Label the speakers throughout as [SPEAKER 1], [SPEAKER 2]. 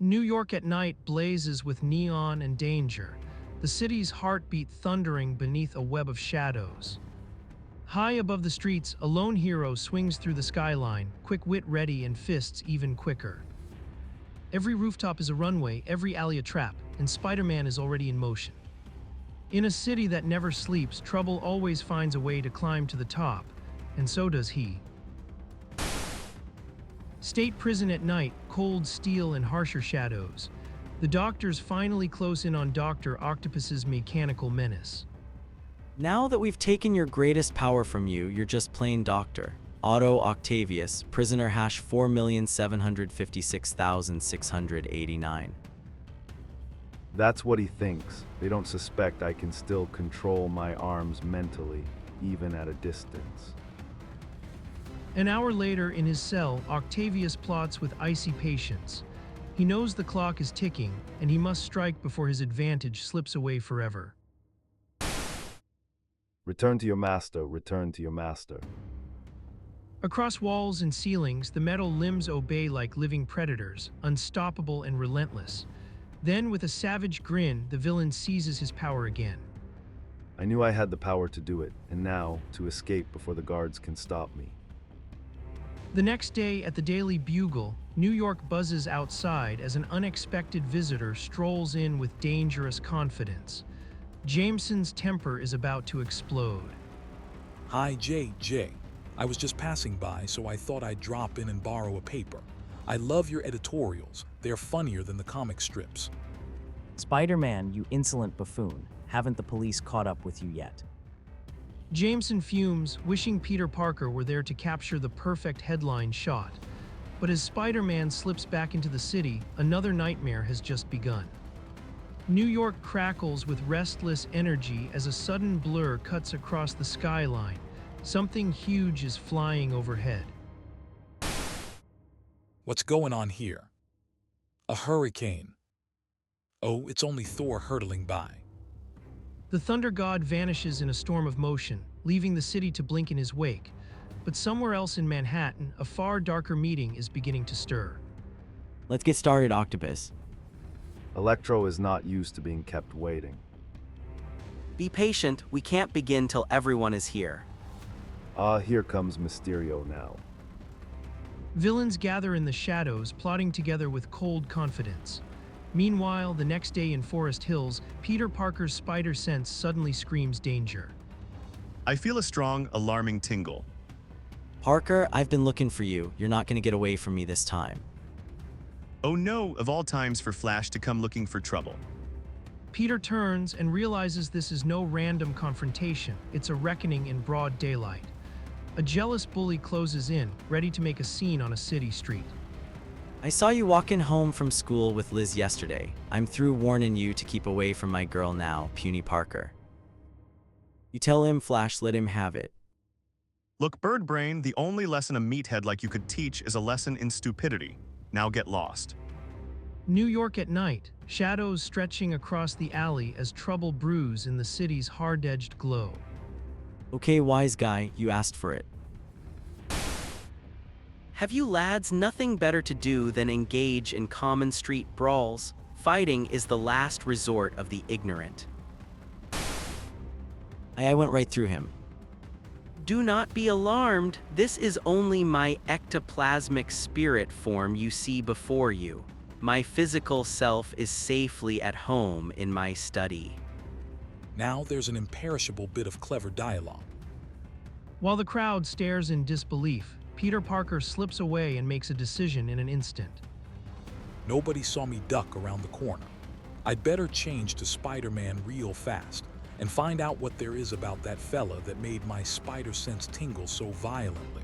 [SPEAKER 1] New York at night blazes with neon and danger, the city's heartbeat thundering beneath a web of shadows. High above the streets, a lone hero swings through the skyline, quick wit ready and fists even quicker. Every rooftop is a runway, every alley a trap, and Spider-Man is already in motion. In a city that never sleeps, trouble always finds a way to climb to the top, and so does he. State prison at night, cold steel and harsher shadows. The doctors finally close in on Dr. Octopus's mechanical menace.
[SPEAKER 2] Now that we've taken your greatest power from you, you're just plain Doctor. Otto Octavius, prisoner hash 4,756,689.
[SPEAKER 3] That's what he thinks. They don't suspect I can still control my arms mentally, even at a distance.
[SPEAKER 1] An hour later, in his cell, Octavius plots with icy patience. He knows the clock is ticking, and he must strike before his advantage slips away forever.
[SPEAKER 3] Return to your master, return to your master.
[SPEAKER 1] Across walls and ceilings, the metal limbs obey like living predators, unstoppable and relentless. Then, with a savage grin, the villain seizes his power again.
[SPEAKER 3] I knew I had the power to do it, and now, to escape before the guards can stop me.
[SPEAKER 1] The next day at the Daily Bugle, New York buzzes outside as an unexpected visitor strolls in with dangerous confidence. Jameson's temper is about to explode.
[SPEAKER 4] Hi, JJ. I was just passing by, so I thought I'd drop in and borrow a paper. I love your editorials. They're funnier than the comic strips.
[SPEAKER 5] Spider-Man, you insolent buffoon. Haven't the police caught up with you yet?
[SPEAKER 1] Jameson fumes, wishing Peter Parker were there to capture the perfect headline shot. But as Spider-Man slips back into the city, another nightmare has just begun. New York crackles with restless energy as a sudden blur cuts across the skyline. Something huge is flying overhead.
[SPEAKER 4] What's going on here? A hurricane. Oh, it's only Thor hurtling by.
[SPEAKER 1] The Thunder God vanishes in a storm of motion, leaving the city to blink in his wake. But somewhere else in Manhattan, a far darker meeting is beginning to stir.
[SPEAKER 2] Let's get started, Octopus.
[SPEAKER 3] Electro is not used to being kept waiting.
[SPEAKER 2] Be patient, we can't begin till everyone is here.
[SPEAKER 3] Here comes Mysterio now.
[SPEAKER 1] Villains gather in the shadows, plotting together with cold confidence. Meanwhile, the next day in Forest Hills, Peter Parker's spider sense suddenly screams danger.
[SPEAKER 6] I feel a strong, alarming tingle.
[SPEAKER 2] Parker, I've been looking for you. You're not going to get away from me this time.
[SPEAKER 6] Oh no, of all times for Flash to come looking for trouble.
[SPEAKER 1] Peter turns and realizes this is no random confrontation. It's a reckoning in broad daylight. A jealous bully closes in, ready to make a scene on a city street.
[SPEAKER 2] I saw you walking home from school with Liz yesterday. I'm through warning you to keep away from my girl now, puny Parker. You tell him, Flash, let him have it.
[SPEAKER 6] Look, Bird Brain, the only lesson a meathead like you could teach is a lesson in stupidity. Now get lost.
[SPEAKER 1] New York at night, shadows stretching across the alley as trouble brews in the city's hard-edged glow.
[SPEAKER 2] Okay, wise guy, you asked for it.
[SPEAKER 7] Have you lads nothing better to do than engage in common street brawls? Fighting is the last resort of the ignorant.
[SPEAKER 2] I went right through him.
[SPEAKER 7] Do not be alarmed. This is only my ectoplasmic spirit form you see before you. My physical self is safely at home in my study.
[SPEAKER 4] Now there's an imperishable bit of clever dialogue.
[SPEAKER 1] While the crowd stares in disbelief, Peter Parker slips away and makes a decision in an instant.
[SPEAKER 4] Nobody saw me duck around the corner. I'd better change to Spider-Man real fast and find out what there is about that fella that made my spider sense tingle so violently.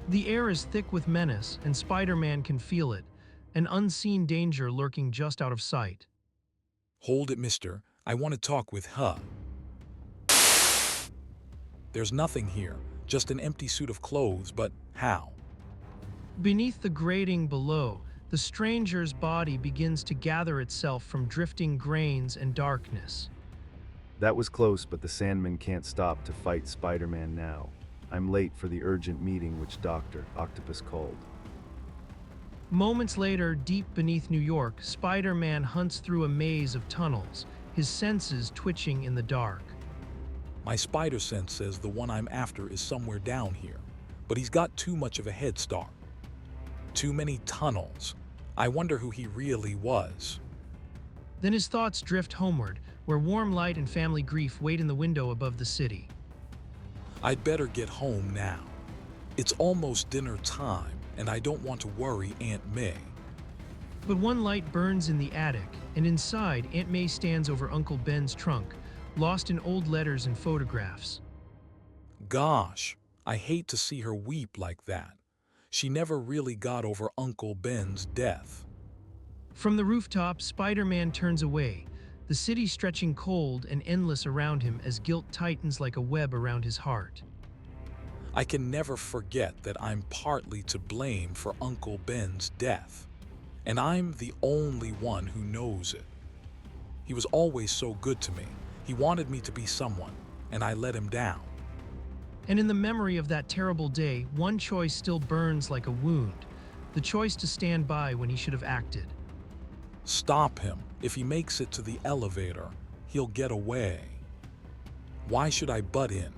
[SPEAKER 1] The air is thick with menace, and Spider-Man can feel it, an unseen danger lurking just out of sight.
[SPEAKER 4] Hold it, mister. I want to talk with her. There's nothing here, just an empty suit of clothes, but how?
[SPEAKER 1] Beneath the grating below, the stranger's body begins to gather itself from drifting grains and darkness.
[SPEAKER 3] That was close, but the Sandman can't stop to fight Spider-Man now. I'm late for the urgent meeting which Dr. Octopus called.
[SPEAKER 1] Moments later, deep beneath New York, Spider-Man hunts through a maze of tunnels, his senses twitching in the dark.
[SPEAKER 4] My spider sense says the one I'm after is somewhere down here, but he's got too much of a head start. Too many tunnels. I wonder who he really was.
[SPEAKER 1] Then his thoughts drift homeward, where warm light and family grief wait in the window above the city.
[SPEAKER 4] I'd better get home now. It's almost dinner time, and I don't want to worry Aunt May.
[SPEAKER 1] But one light burns in the attic, and inside, Aunt May stands over Uncle Ben's trunk, lost in old letters and photographs.
[SPEAKER 4] Gosh, I hate to see her weep like that. She never really got over Uncle Ben's death.
[SPEAKER 1] From the rooftop, Spider-Man turns away, the city stretching cold and endless around him as guilt tightens like a web around his heart.
[SPEAKER 4] I can never forget that I'm partly to blame for Uncle Ben's death, and I'm the only one who knows it. He was always so good to me. He wanted me to be someone, and I let him down.
[SPEAKER 1] And in the memory of that terrible day, one choice still burns like a wound, the choice to stand by when he should have acted.
[SPEAKER 4] Stop him. If he makes it to the elevator, he'll get away. Why should I butt in?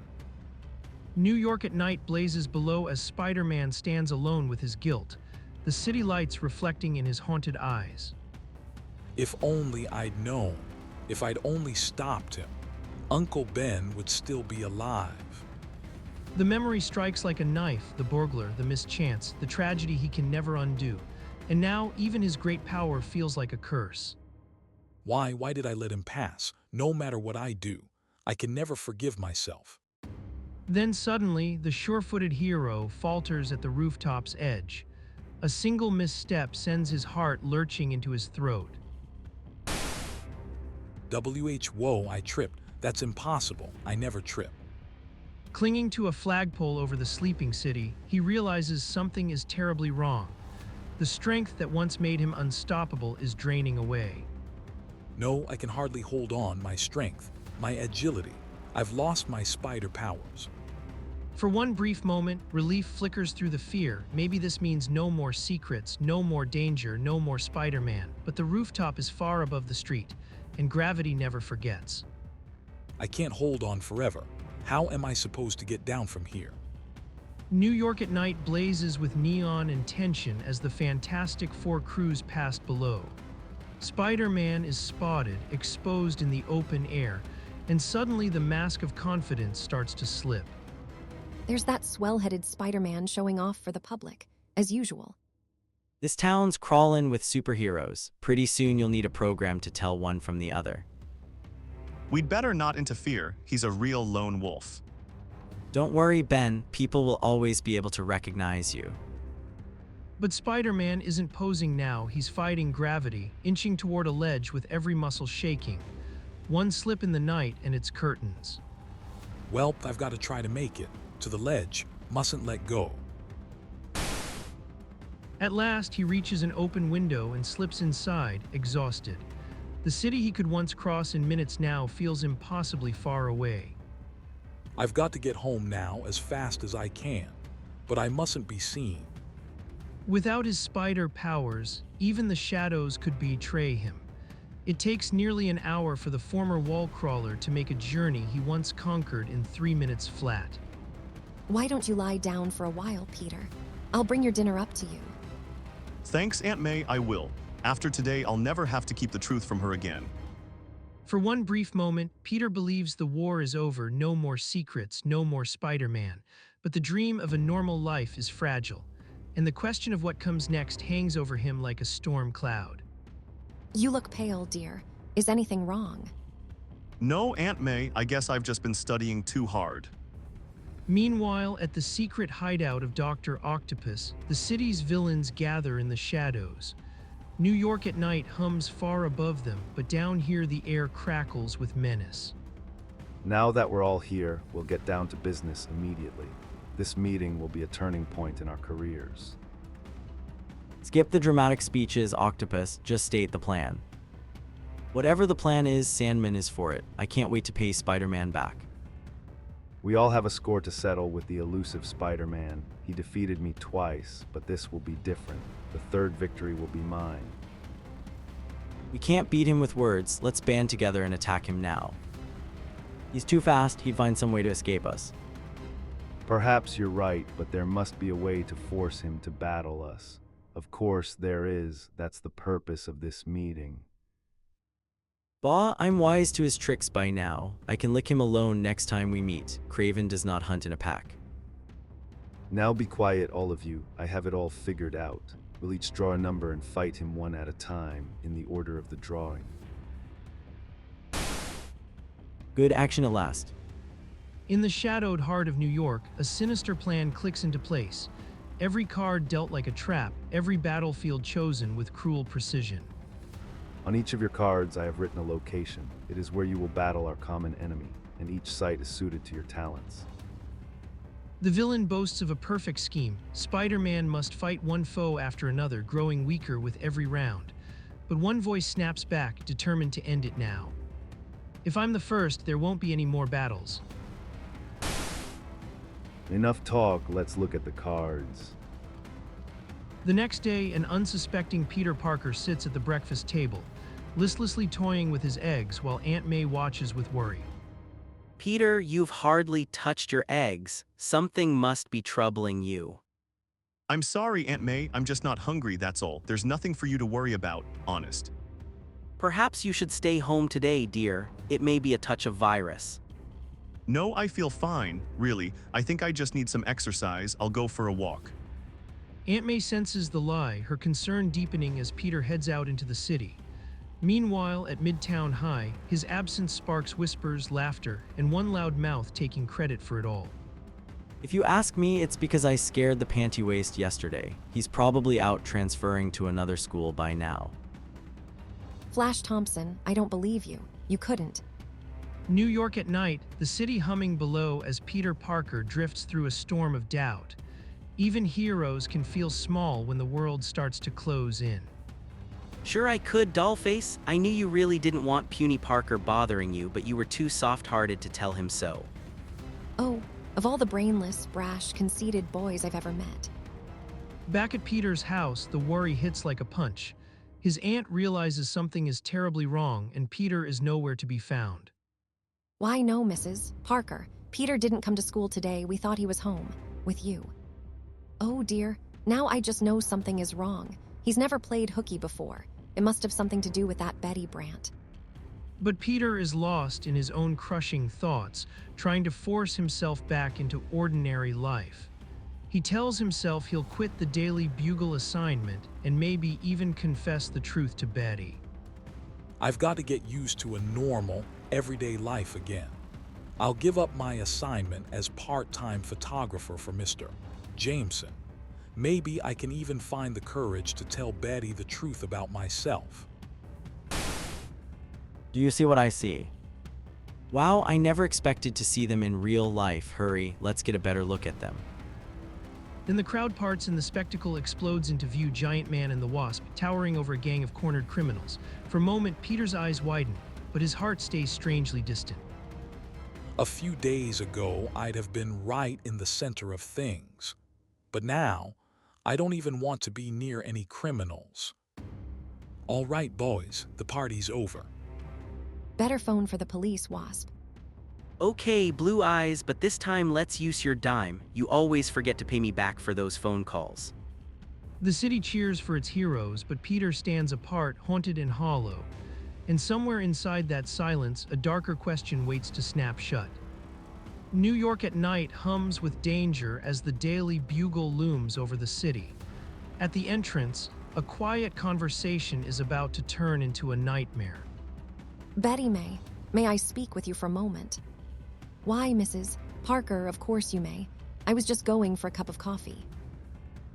[SPEAKER 1] New York at night blazes below as Spider-Man stands alone with his guilt, the city lights reflecting in his haunted eyes.
[SPEAKER 4] If only I'd known. If I'd only stopped him, Uncle Ben would still be alive.
[SPEAKER 1] The memory strikes like a knife, the burglar, the mischance, the tragedy he can never undo. And now, even his great power feels like a curse.
[SPEAKER 4] Why did I let him pass? No matter what I do, I can never forgive myself.
[SPEAKER 1] Then suddenly, the sure-footed hero falters at the rooftop's edge. A single misstep sends his heart lurching into his throat.
[SPEAKER 4] Whoa, I tripped. That's impossible. I never trip.
[SPEAKER 1] Clinging to a flagpole over the sleeping city, he realizes something is terribly wrong. The strength that once made him unstoppable is draining away.
[SPEAKER 4] No, I can hardly hold on. My strength, my agility. I've lost my spider powers.
[SPEAKER 1] For one brief moment, relief flickers through the fear. Maybe this means no more secrets, no more danger, no more Spider-Man. But the rooftop is far above the street, and gravity never forgets.
[SPEAKER 4] I can't hold on forever. How am I supposed to get down from here?
[SPEAKER 1] New York at night blazes with neon and tension as the Fantastic Four cruise past below. Spider-Man is spotted, exposed in the open air, and suddenly the mask of confidence starts to slip.
[SPEAKER 8] There's that swell-headed Spider-Man showing off for the public, as usual.
[SPEAKER 2] This town's crawling with superheroes. Pretty soon you'll need a program to tell one from the other.
[SPEAKER 6] We'd better not interfere. He's a real lone wolf.
[SPEAKER 2] Don't worry, Ben. People will always be able to recognize you.
[SPEAKER 1] But Spider-Man isn't posing now, he's fighting gravity, inching toward a ledge with every muscle shaking. One slip in the night and it's curtains.
[SPEAKER 4] Well, I've got to try to make it. To the ledge. Mustn't let go.
[SPEAKER 1] At last, he reaches an open window and slips inside, exhausted. The city he could once cross in minutes now feels impossibly far away.
[SPEAKER 4] I've got to get home now as fast as I can, but I mustn't be seen.
[SPEAKER 1] Without his spider powers, even the shadows could betray him. It takes nearly an hour for the former wall crawler to make a journey he once conquered in 3 minutes flat.
[SPEAKER 8] Why don't you lie down for a while, Peter? I'll bring your dinner up to you.
[SPEAKER 6] Thanks, Aunt May, I will. After today, I'll never have to keep the truth from her again.
[SPEAKER 1] For one brief moment, Peter believes the war is over, no more secrets, no more Spider-Man. But the dream of a normal life is fragile, and the question of what comes next hangs over him like a storm cloud.
[SPEAKER 8] You look pale, dear. Is anything wrong?
[SPEAKER 6] No, Aunt May, I guess I've just been studying too hard.
[SPEAKER 1] Meanwhile, at the secret hideout of Dr. Octopus, the city's villains gather in the shadows. New York at night hums far above them, but down here the air crackles with menace.
[SPEAKER 3] Now that we're all here, we'll get down to business immediately. This meeting will be a turning point in our careers.
[SPEAKER 2] Skip the dramatic speeches, Octopus. Just state the plan. Whatever the plan is, Sandman is for it. I can't wait to pay Spider-Man back.
[SPEAKER 3] We all have a score to settle with the elusive Spider-Man. He defeated me twice, but this will be different. The third victory will be mine.
[SPEAKER 2] We can't beat him with words. Let's band together and attack him now. He's too fast. He'd find some way to escape us.
[SPEAKER 3] Perhaps you're right, but there must be a way to force him to battle us. Of course there is. That's the purpose of this meeting.
[SPEAKER 2] Bah, I'm wise to his tricks by now. I can lick him alone next time we meet. Craven does not hunt in a pack.
[SPEAKER 3] Now be quiet, all of you. I have it all figured out. We'll each draw a number and fight him one at a time, in the order of the drawing.
[SPEAKER 2] Good action at last.
[SPEAKER 1] In the shadowed heart of New York, a sinister plan clicks into place. Every card dealt like a trap, every battlefield chosen with cruel precision.
[SPEAKER 3] On each of your cards, I have written a location. It is where you will battle our common enemy, and each site is suited to your talents.
[SPEAKER 1] The villain boasts of a perfect scheme. Spider-Man must fight one foe after another, growing weaker with every round. But one voice snaps back, determined to end it now. If I'm the first, there won't be any more battles.
[SPEAKER 3] Enough talk, let's look at the cards.
[SPEAKER 1] The next day, an unsuspecting Peter Parker sits at the breakfast table, listlessly toying with his eggs while Aunt May watches with worry.
[SPEAKER 7] Peter, you've hardly touched your eggs. Something must be troubling you.
[SPEAKER 6] I'm sorry, Aunt May, I'm just not hungry, that's all. There's nothing for you to worry about, honest.
[SPEAKER 7] Perhaps you should stay home today, dear. It may be a touch of virus.
[SPEAKER 6] No, I feel fine, really. I think I just need some exercise. I'll go for a walk.
[SPEAKER 1] Aunt May senses the lie, her concern deepening as Peter heads out into the city. Meanwhile, at Midtown High, his absence sparks whispers, laughter, and one loud mouth taking credit for it all.
[SPEAKER 2] If you ask me, it's because I scared the panty waist yesterday. He's probably out transferring to another school by now.
[SPEAKER 8] Flash Thompson, I don't believe you. You couldn't.
[SPEAKER 1] New York at night, the city humming below as Peter Parker drifts through a storm of doubt. Even heroes can feel small when the world starts to close in.
[SPEAKER 7] Sure I could, Dollface. I knew you really didn't want puny Parker bothering you, but you were too soft-hearted to tell him so.
[SPEAKER 8] Oh, of all the brainless, brash, conceited boys I've ever met.
[SPEAKER 1] Back at Peter's house, the worry hits like a punch. His aunt realizes something is terribly wrong, and Peter is nowhere to be found.
[SPEAKER 8] Why no, Mrs. Parker. Peter didn't come to school today. We thought he was home. With you. Oh dear, now I just know something is wrong. He's never played hooky before. It must have something to do with that Betty Brant.
[SPEAKER 1] But Peter is lost in his own crushing thoughts, trying to force himself back into ordinary life. He tells himself he'll quit the Daily Bugle assignment and maybe even confess the truth to Betty.
[SPEAKER 4] I've got to get used to a normal, everyday life again. I'll give up my assignment as part-time photographer for Mr. Jameson. Maybe I can even find the courage to tell Betty the truth about myself.
[SPEAKER 2] Do you see what I see? Wow, I never expected to see them in real life. Hurry, let's get a better look at them.
[SPEAKER 1] Then the crowd parts and the spectacle explodes into view. Giant Man and the Wasp towering over a gang of cornered criminals. For a moment, Peter's eyes widen, but his heart stays strangely distant.
[SPEAKER 4] A few days ago, I'd have been right in the center of things. But now, I don't even want to be near any criminals. All right, boys, the party's over.
[SPEAKER 8] Better phone for the police, Wasp.
[SPEAKER 7] Okay, Blue Eyes, but this time let's use your dime. You always forget to pay me back for those phone calls.
[SPEAKER 1] The city cheers for its heroes, but Peter stands apart, haunted and hollow. And somewhere inside that silence, a darker question waits to snap shut. New York at night hums with danger as the Daily Bugle looms over the city. At the entrance, a quiet conversation is about to turn into a nightmare.
[SPEAKER 8] Betty may I speak with you for a moment? Why, Mrs. Parker, of course you may. I was just going for a cup of coffee.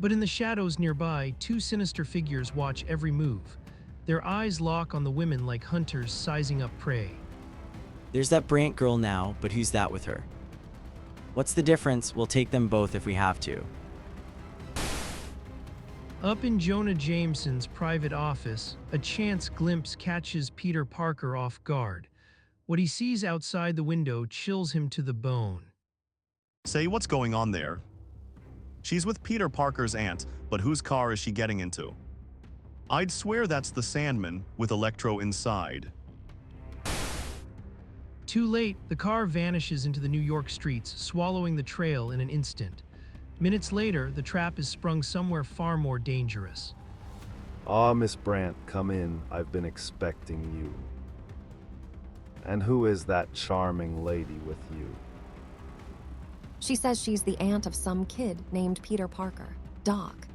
[SPEAKER 1] But in the shadows nearby, two sinister figures watch every move. Their eyes lock on the women like hunters sizing up prey.
[SPEAKER 2] There's that Brant girl now, but who's that with her? What's the difference? We'll take them both if we have to.
[SPEAKER 1] Up in Jonah Jameson's private office, a chance glimpse catches Peter Parker off guard. What he sees outside the window chills him to the bone.
[SPEAKER 6] Say, what's going on there? She's with Peter Parker's aunt, but whose car is she getting into? I'd swear that's the Sandman with Electro inside.
[SPEAKER 1] Too late, the car vanishes into the New York streets, swallowing the trail in an instant. Minutes later, the trap is sprung somewhere far more dangerous.
[SPEAKER 3] Ah, Miss Brandt, come in. I've been expecting you. And who is that charming lady with you?
[SPEAKER 8] She says she's the aunt of some kid named Peter Parker. Doc.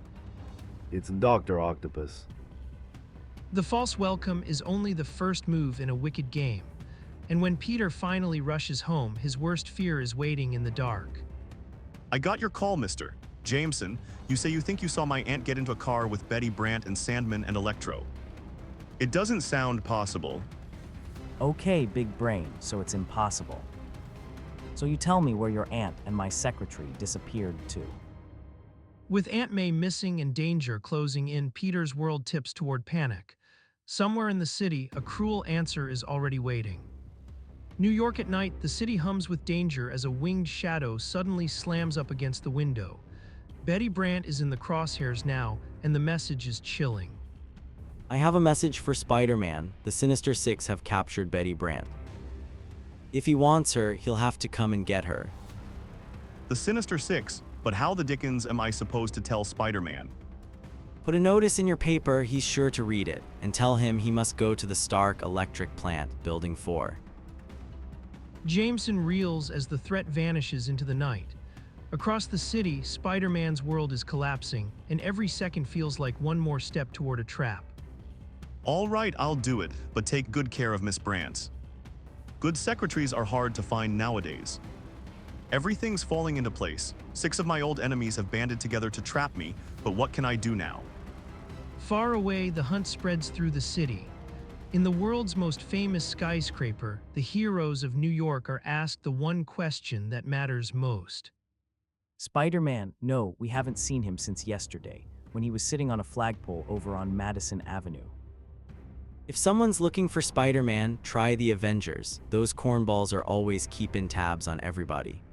[SPEAKER 3] It's Dr. Octopus.
[SPEAKER 1] The false welcome is only the first move in a wicked game. And when Peter finally rushes home, his worst fear is waiting in the dark.
[SPEAKER 6] I got your call, Mr. Jameson. You say you think you saw my aunt get into a car with Betty Brandt and Sandman and Electro. It doesn't sound possible.
[SPEAKER 5] Okay, big brain, so it's impossible. So you tell me where your aunt and my secretary disappeared to.
[SPEAKER 1] With Aunt May missing and danger closing in, Peter's world tips toward panic. Somewhere in the city, a cruel answer is already waiting. New York at night, the city hums with danger as a winged shadow suddenly slams up against the window. Betty Brandt is in the crosshairs now, and the message is chilling.
[SPEAKER 2] I have a message for Spider-Man. The Sinister Six have captured Betty Brandt. If he wants her, he'll have to come and get her.
[SPEAKER 6] The Sinister Six, but how the dickens am I supposed to tell Spider-Man?
[SPEAKER 2] Put a notice in your paper, he's sure to read it, and tell him he must go to the Stark Electric Plant, Building 4.
[SPEAKER 1] Jameson reels as the threat vanishes into the night. Across the city, Spider-Man's world is collapsing, and every second feels like one more step toward a trap.
[SPEAKER 6] All right, I'll do it, but take good care of Miss Brandt. Good secretaries are hard to find nowadays. Everything's falling into place. 6 of my old enemies have banded together to trap me, but what can I do now?
[SPEAKER 1] Far away, the hunt spreads through the city. In the world's most famous skyscraper, the heroes of New York are asked the one question that matters most.
[SPEAKER 5] Spider-Man, no, we haven't seen him since yesterday, when he was sitting on a flagpole over on Madison Avenue.
[SPEAKER 2] If someone's looking for Spider-Man, try the Avengers. Those cornballs are always keeping tabs on everybody.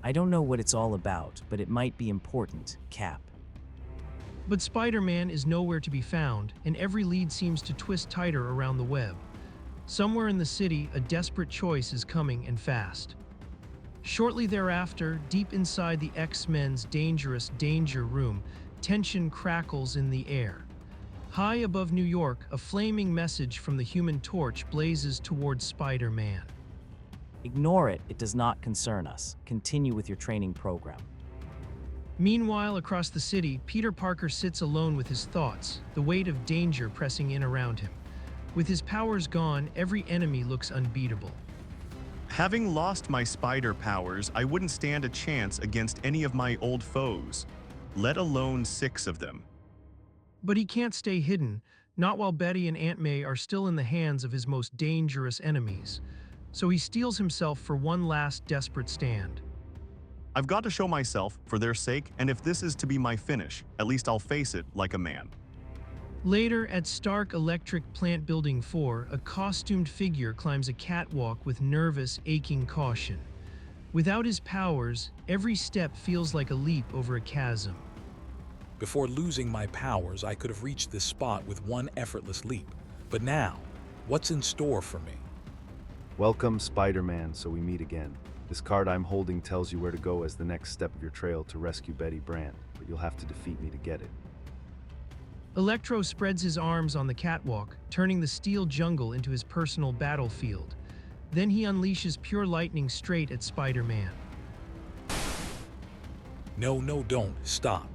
[SPEAKER 5] I don't know what it's all about, but it might be important, Cap.
[SPEAKER 1] But Spider-Man is nowhere to be found, and every lead seems to twist tighter around the web. Somewhere in the city, a desperate choice is coming, and fast. Shortly thereafter, deep inside the X-Men's dangerous danger room, tension crackles in the air. High above New York, a flaming message from the Human Torch blazes towards Spider-Man.
[SPEAKER 5] Ignore it, it does not concern us. Continue with your training program.
[SPEAKER 1] Meanwhile, across the city, Peter Parker sits alone with his thoughts, the weight of danger pressing in around him. With his powers gone, every enemy looks unbeatable.
[SPEAKER 6] Having lost my spider powers, I wouldn't stand a chance against any of my old foes, let alone 6 of them.
[SPEAKER 1] But he can't stay hidden, not while Betty and Aunt May are still in the hands of his most dangerous enemies. So he steels himself for one last desperate stand.
[SPEAKER 6] I've got to show myself for their sake, and if this is to be my finish, at least I'll face it like a man.
[SPEAKER 1] Later, at Stark Electric Plant Building 4, a costumed figure climbs a catwalk with nervous, aching caution. Without his powers, every step feels like a leap over a chasm.
[SPEAKER 4] Before losing my powers, I could have reached this spot with one effortless leap. But now, what's in store for me?
[SPEAKER 3] Welcome, Spider-Man, so we meet again. This card I'm holding tells you where to go as the next step of your trail to rescue Betty Brandt, but you'll have to defeat me to get it.
[SPEAKER 1] Electro spreads his arms on the catwalk, turning the steel jungle into his personal battlefield. Then he unleashes pure lightning straight at Spider-Man.
[SPEAKER 4] No, don't. Stop.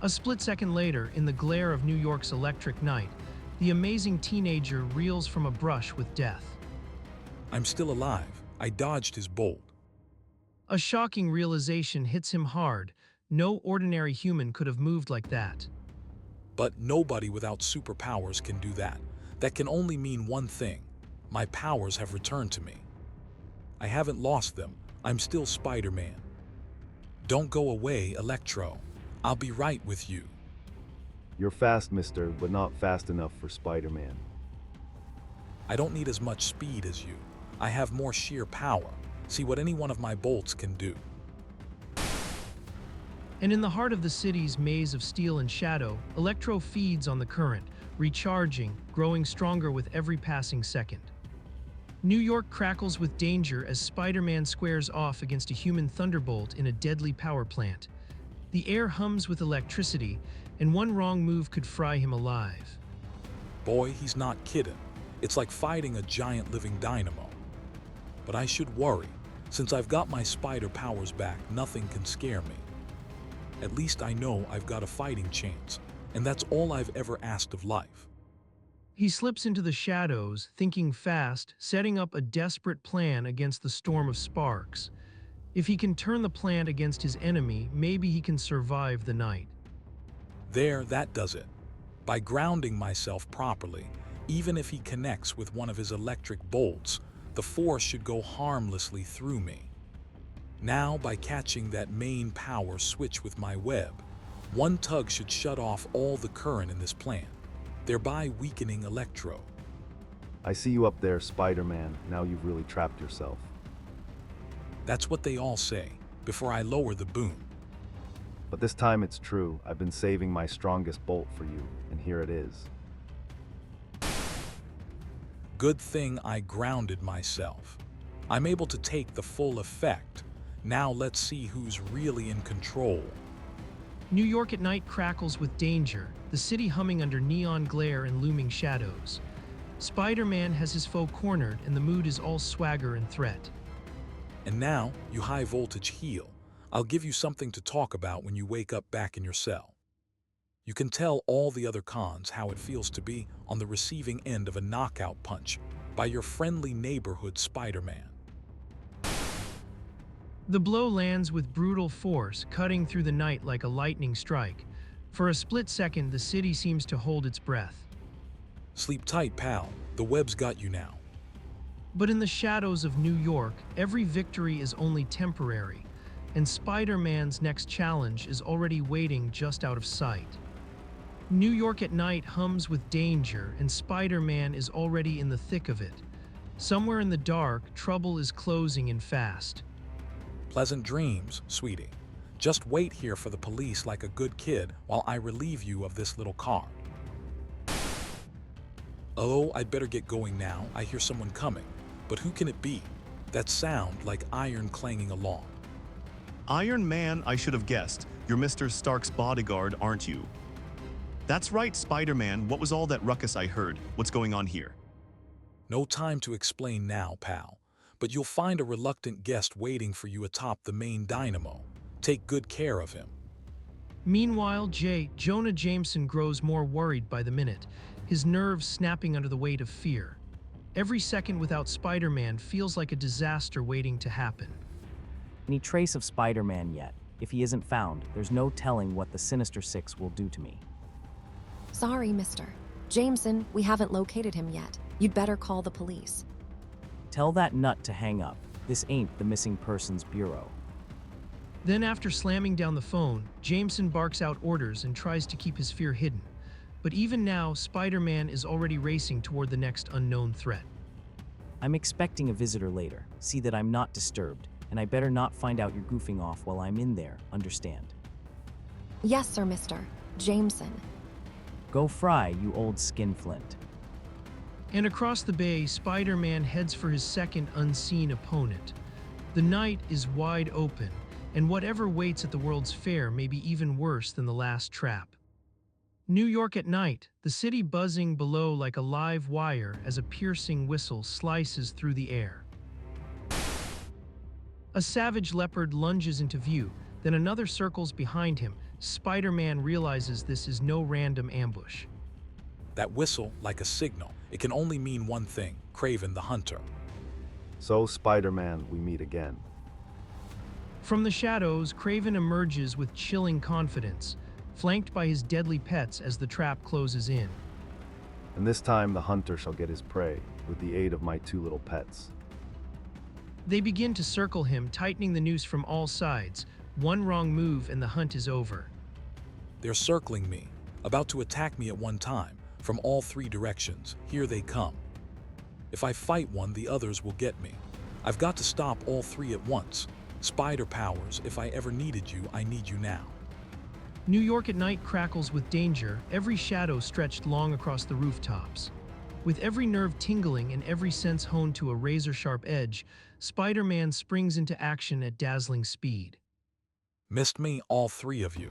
[SPEAKER 1] A split second later, in the glare of New York's electric night, the amazing teenager reels from a brush with death.
[SPEAKER 4] I'm still alive. I dodged his bolt.
[SPEAKER 1] A shocking realization hits him hard. No ordinary human could have moved like that.
[SPEAKER 4] But nobody without superpowers can do that. That can only mean one thing. My powers have returned to me. I haven't lost them. I'm still Spider-Man. Don't go away, Electro. I'll be right with you.
[SPEAKER 3] You're fast, mister, but not fast enough for Spider-Man.
[SPEAKER 4] I don't need as much speed as you. I have more sheer power. See what any one of my bolts can do.
[SPEAKER 1] And in the heart of the city's maze of steel and shadow, Electro feeds on the current, recharging, growing stronger with every passing second. New York crackles with danger as Spider-Man squares off against a human thunderbolt in a deadly power plant. The air hums with electricity, and one wrong move could fry him alive.
[SPEAKER 4] Boy, he's not kidding. It's like fighting a giant living dynamo. But I should worry. Since I've got my spider powers back, nothing can scare me. At least I know I've got a fighting chance, and that's all I've ever asked of life.
[SPEAKER 1] He slips into the shadows, thinking fast, setting up a desperate plan against the storm of sparks. If he can turn the plan against his enemy, maybe he can survive the night.
[SPEAKER 4] There, that does it. By grounding myself properly, even if he connects with one of his electric bolts, the force should go harmlessly through me. Now, by catching that main power switch with my web, one tug should shut off all the current in this plan, thereby weakening Electro.
[SPEAKER 3] I see you up there, Spider-Man. Now you've really trapped yourself.
[SPEAKER 4] That's what they all say, before I lower the boom.
[SPEAKER 3] But this time it's true. I've been saving my strongest bolt for you, and here it is.
[SPEAKER 4] Good thing I grounded myself. I'm able to take the full effect. Now let's see who's really in control.
[SPEAKER 1] New York at night crackles with danger, the city humming under neon glare and looming shadows. Spider-Man has his foe cornered, and the mood is all swagger and threat.
[SPEAKER 4] And now, you high-voltage heel, I'll give you something to talk about when you wake up back in your cell. You can tell all the other cons how it feels to be on the receiving end of a knockout punch by your friendly neighborhood Spider-Man.
[SPEAKER 1] The blow lands with brutal force, cutting through the night like a lightning strike. For a split second, the city seems to hold its breath.
[SPEAKER 4] Sleep tight, pal. The web's got you now.
[SPEAKER 1] But in the shadows of New York, every victory is only temporary, and Spider-Man's next challenge is already waiting just out of sight. New York at night hums with danger, and Spider-Man is already in the thick of it. Somewhere in the dark, trouble is closing in fast.
[SPEAKER 4] Pleasant dreams, sweetie. Just wait here for the police like a good kid while I relieve you of this little card. Oh, I'd better get going now. I hear someone coming. But who can it be? That sound like iron clanging along.
[SPEAKER 6] Iron Man, I should have guessed. You're Mr. Stark's bodyguard, aren't you? That's right, Spider-Man. What was all that ruckus I heard? What's going on here?
[SPEAKER 4] No time to explain now, pal. But you'll find a reluctant guest waiting for you atop the main dynamo. Take good care of him.
[SPEAKER 1] Meanwhile, Jonah Jameson grows more worried by the minute, his nerves snapping under the weight of fear. Every second without Spider-Man feels like a disaster waiting to happen.
[SPEAKER 5] Any trace of Spider-Man yet? If he isn't found, there's no telling what the Sinister Six will do to me.
[SPEAKER 8] Sorry, Mr. Jameson, we haven't located him yet. You'd better call the police.
[SPEAKER 5] Tell that nut to hang up. This ain't the Missing Persons Bureau.
[SPEAKER 1] Then after slamming down the phone, Jameson barks out orders and tries to keep his fear hidden. But even now, Spider-Man is already racing toward the next unknown threat.
[SPEAKER 5] I'm expecting a visitor later. See that I'm not disturbed, and I better not find out you're goofing off while I'm in there, understand?
[SPEAKER 8] Yes, sir, Mr. Jameson.
[SPEAKER 5] Go fry, you old skinflint.
[SPEAKER 1] And across the bay, Spider-Man heads for his second unseen opponent. The night is wide open, and whatever waits at the World's Fair may be even worse than the last trap. New York at night, the city buzzing below like a live wire as a piercing whistle slices through the air. A savage leopard lunges into view, then another circles behind him. Spider-Man realizes this is no random ambush.
[SPEAKER 4] That whistle, like a signal, it can only mean one thing: Kraven the Hunter.
[SPEAKER 3] So, Spider-Man, we meet again.
[SPEAKER 1] From the shadows, Kraven emerges with chilling confidence, flanked by his deadly pets as the trap closes in.
[SPEAKER 3] And this time the hunter shall get his prey, with the aid of my two little pets.
[SPEAKER 1] They begin to circle him, tightening the noose from all sides. One wrong move and the hunt is over.
[SPEAKER 4] They're circling me, about to attack me at one time, from all three directions. Here they come. If I fight one, the others will get me. I've got to stop all three at once. Spider powers, if I ever needed you, I need you now.
[SPEAKER 1] New York at night crackles with danger, every shadow stretched long across the rooftops. With every nerve tingling and every sense honed to a razor-sharp edge, Spider-Man springs into action at dazzling speed.
[SPEAKER 4] Missed me, all three of you.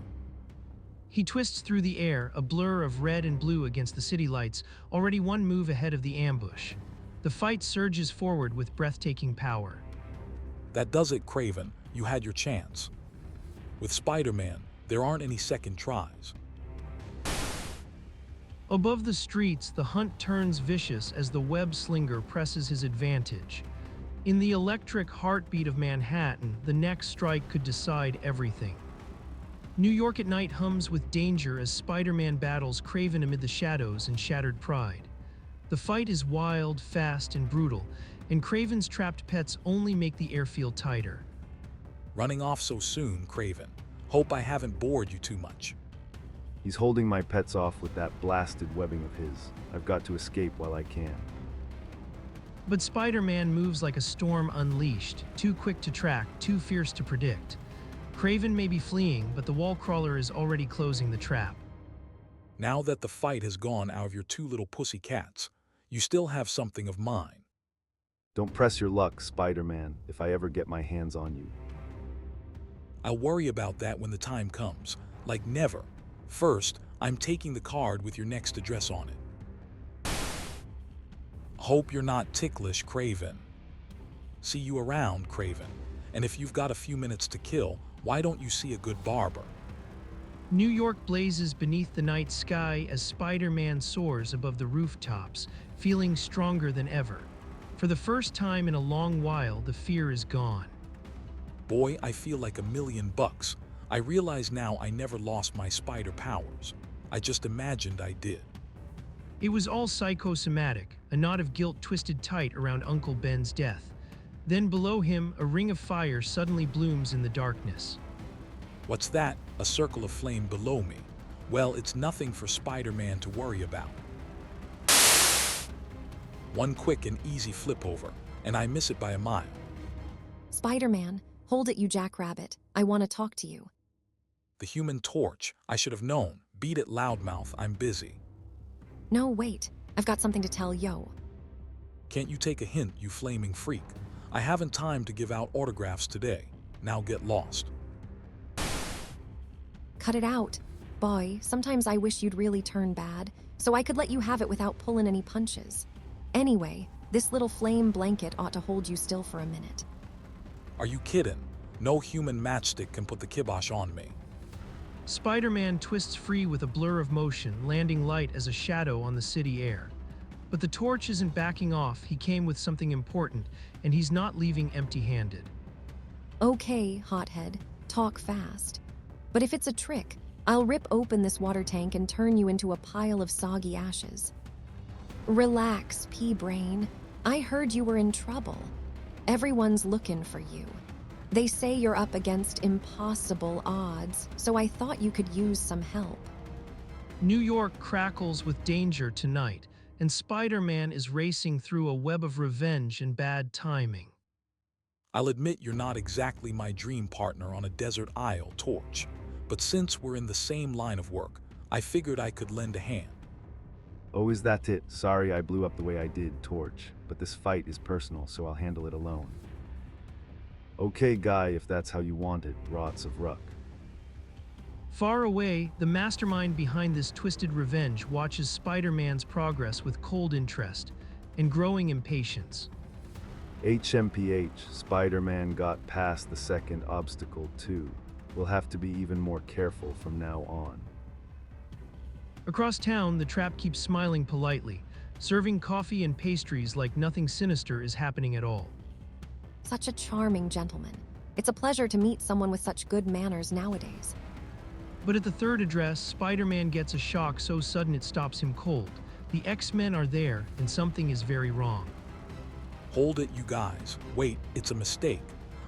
[SPEAKER 1] He twists through the air, a blur of red and blue against the city lights, already one move ahead of the ambush. The fight surges forward with breathtaking power.
[SPEAKER 4] That does it, Craven. You had your chance. With Spider-Man, there aren't any second tries.
[SPEAKER 1] Above the streets, the hunt turns vicious as the web slinger presses his advantage. In the electric heartbeat of Manhattan, the next strike could decide everything. New York at night hums with danger as Spider-Man battles Craven amid the shadows and shattered pride. The fight is wild, fast, and brutal, and Craven's trapped pets only make the air feel tighter.
[SPEAKER 4] Running off so soon, Craven. Hope I haven't bored you too much.
[SPEAKER 3] He's holding my pets off with that blasted webbing of his. I've got to escape while I can.
[SPEAKER 1] But Spider-Man moves like a storm unleashed, too quick to track, too fierce to predict. Craven may be fleeing, but the wall crawler is already closing the trap.
[SPEAKER 4] Now that the fight has gone out of your two little pussy cats, you still have something of mine.
[SPEAKER 3] Don't press your luck, Spider-Man, if I ever get my hands on you.
[SPEAKER 4] I'll worry about that when the time comes, like never. First, I'm taking the card with your next address on it. Hope you're not ticklish, Craven. See you around, Craven. And if you've got a few minutes to kill, why don't you see a good barber?
[SPEAKER 1] New York blazes beneath the night sky as Spider-Man soars above the rooftops, feeling stronger than ever. For the first time in a long while, the fear is gone.
[SPEAKER 4] Boy, I feel like $1,000,000. I realize now I never lost my spider powers. I just imagined I did.
[SPEAKER 1] It was all psychosomatic, a knot of guilt twisted tight around Uncle Ben's death. Then below him, a ring of fire suddenly blooms in the darkness.
[SPEAKER 4] What's that? A circle of flame below me. Well, it's nothing for Spider-Man to worry about. One quick and easy flip over, and I miss it by a mile.
[SPEAKER 8] Spider-Man, hold it, you jackrabbit. I want to talk to you.
[SPEAKER 4] The Human Torch. I should have known. Beat it, loudmouth. I'm busy.
[SPEAKER 8] No, wait. I've got something to tell yo.
[SPEAKER 4] Can't you take a hint, you flaming freak? I haven't time to give out autographs today. Now get lost.
[SPEAKER 8] Cut it out. Boy, sometimes I wish you'd really turn bad, so I could let you have it without pulling any punches. Anyway, this little flame blanket ought to hold you still for a minute.
[SPEAKER 4] Are you kidding? No human matchstick can put the kibosh on me.
[SPEAKER 1] Spider-Man twists free with a blur of motion, landing light as a shadow on the city air. But the torch isn't backing off. He came with something important, and he's not leaving empty-handed.
[SPEAKER 8] Okay, hothead, talk fast. But if it's a trick, I'll rip open this water tank and turn you into a pile of soggy ashes. Relax, pea-brain. I heard you were in trouble. Everyone's looking for you. They say you're up against impossible odds, so I thought you could use some help.
[SPEAKER 1] New York crackles with danger tonight, and Spider-Man is racing through a web of revenge and bad timing.
[SPEAKER 4] I'll admit you're not exactly my dream partner on a desert isle, Torch. But since we're in the same line of work, I figured I could lend a hand.
[SPEAKER 3] Oh, is that it? Sorry I blew up the way I did, Torch. But this fight is personal, so I'll handle it alone. Okay, guy, if that's how you want it, Rots of Ruck.
[SPEAKER 1] Far away, the mastermind behind this twisted revenge watches Spider-Man's progress with cold interest and growing impatience.
[SPEAKER 3] HMPH, Spider-Man got past the second obstacle too. We'll have to be even more careful from now on.
[SPEAKER 1] Across town, the trap keeps smiling politely, serving coffee and pastries like nothing sinister is happening at all.
[SPEAKER 8] Such a charming gentleman. It's a pleasure to meet someone with such good manners nowadays.
[SPEAKER 1] But at the third address, Spider-Man gets a shock so sudden it stops him cold. The X-Men are there, and something is very wrong.
[SPEAKER 4] Hold it, you guys. Wait, it's a mistake.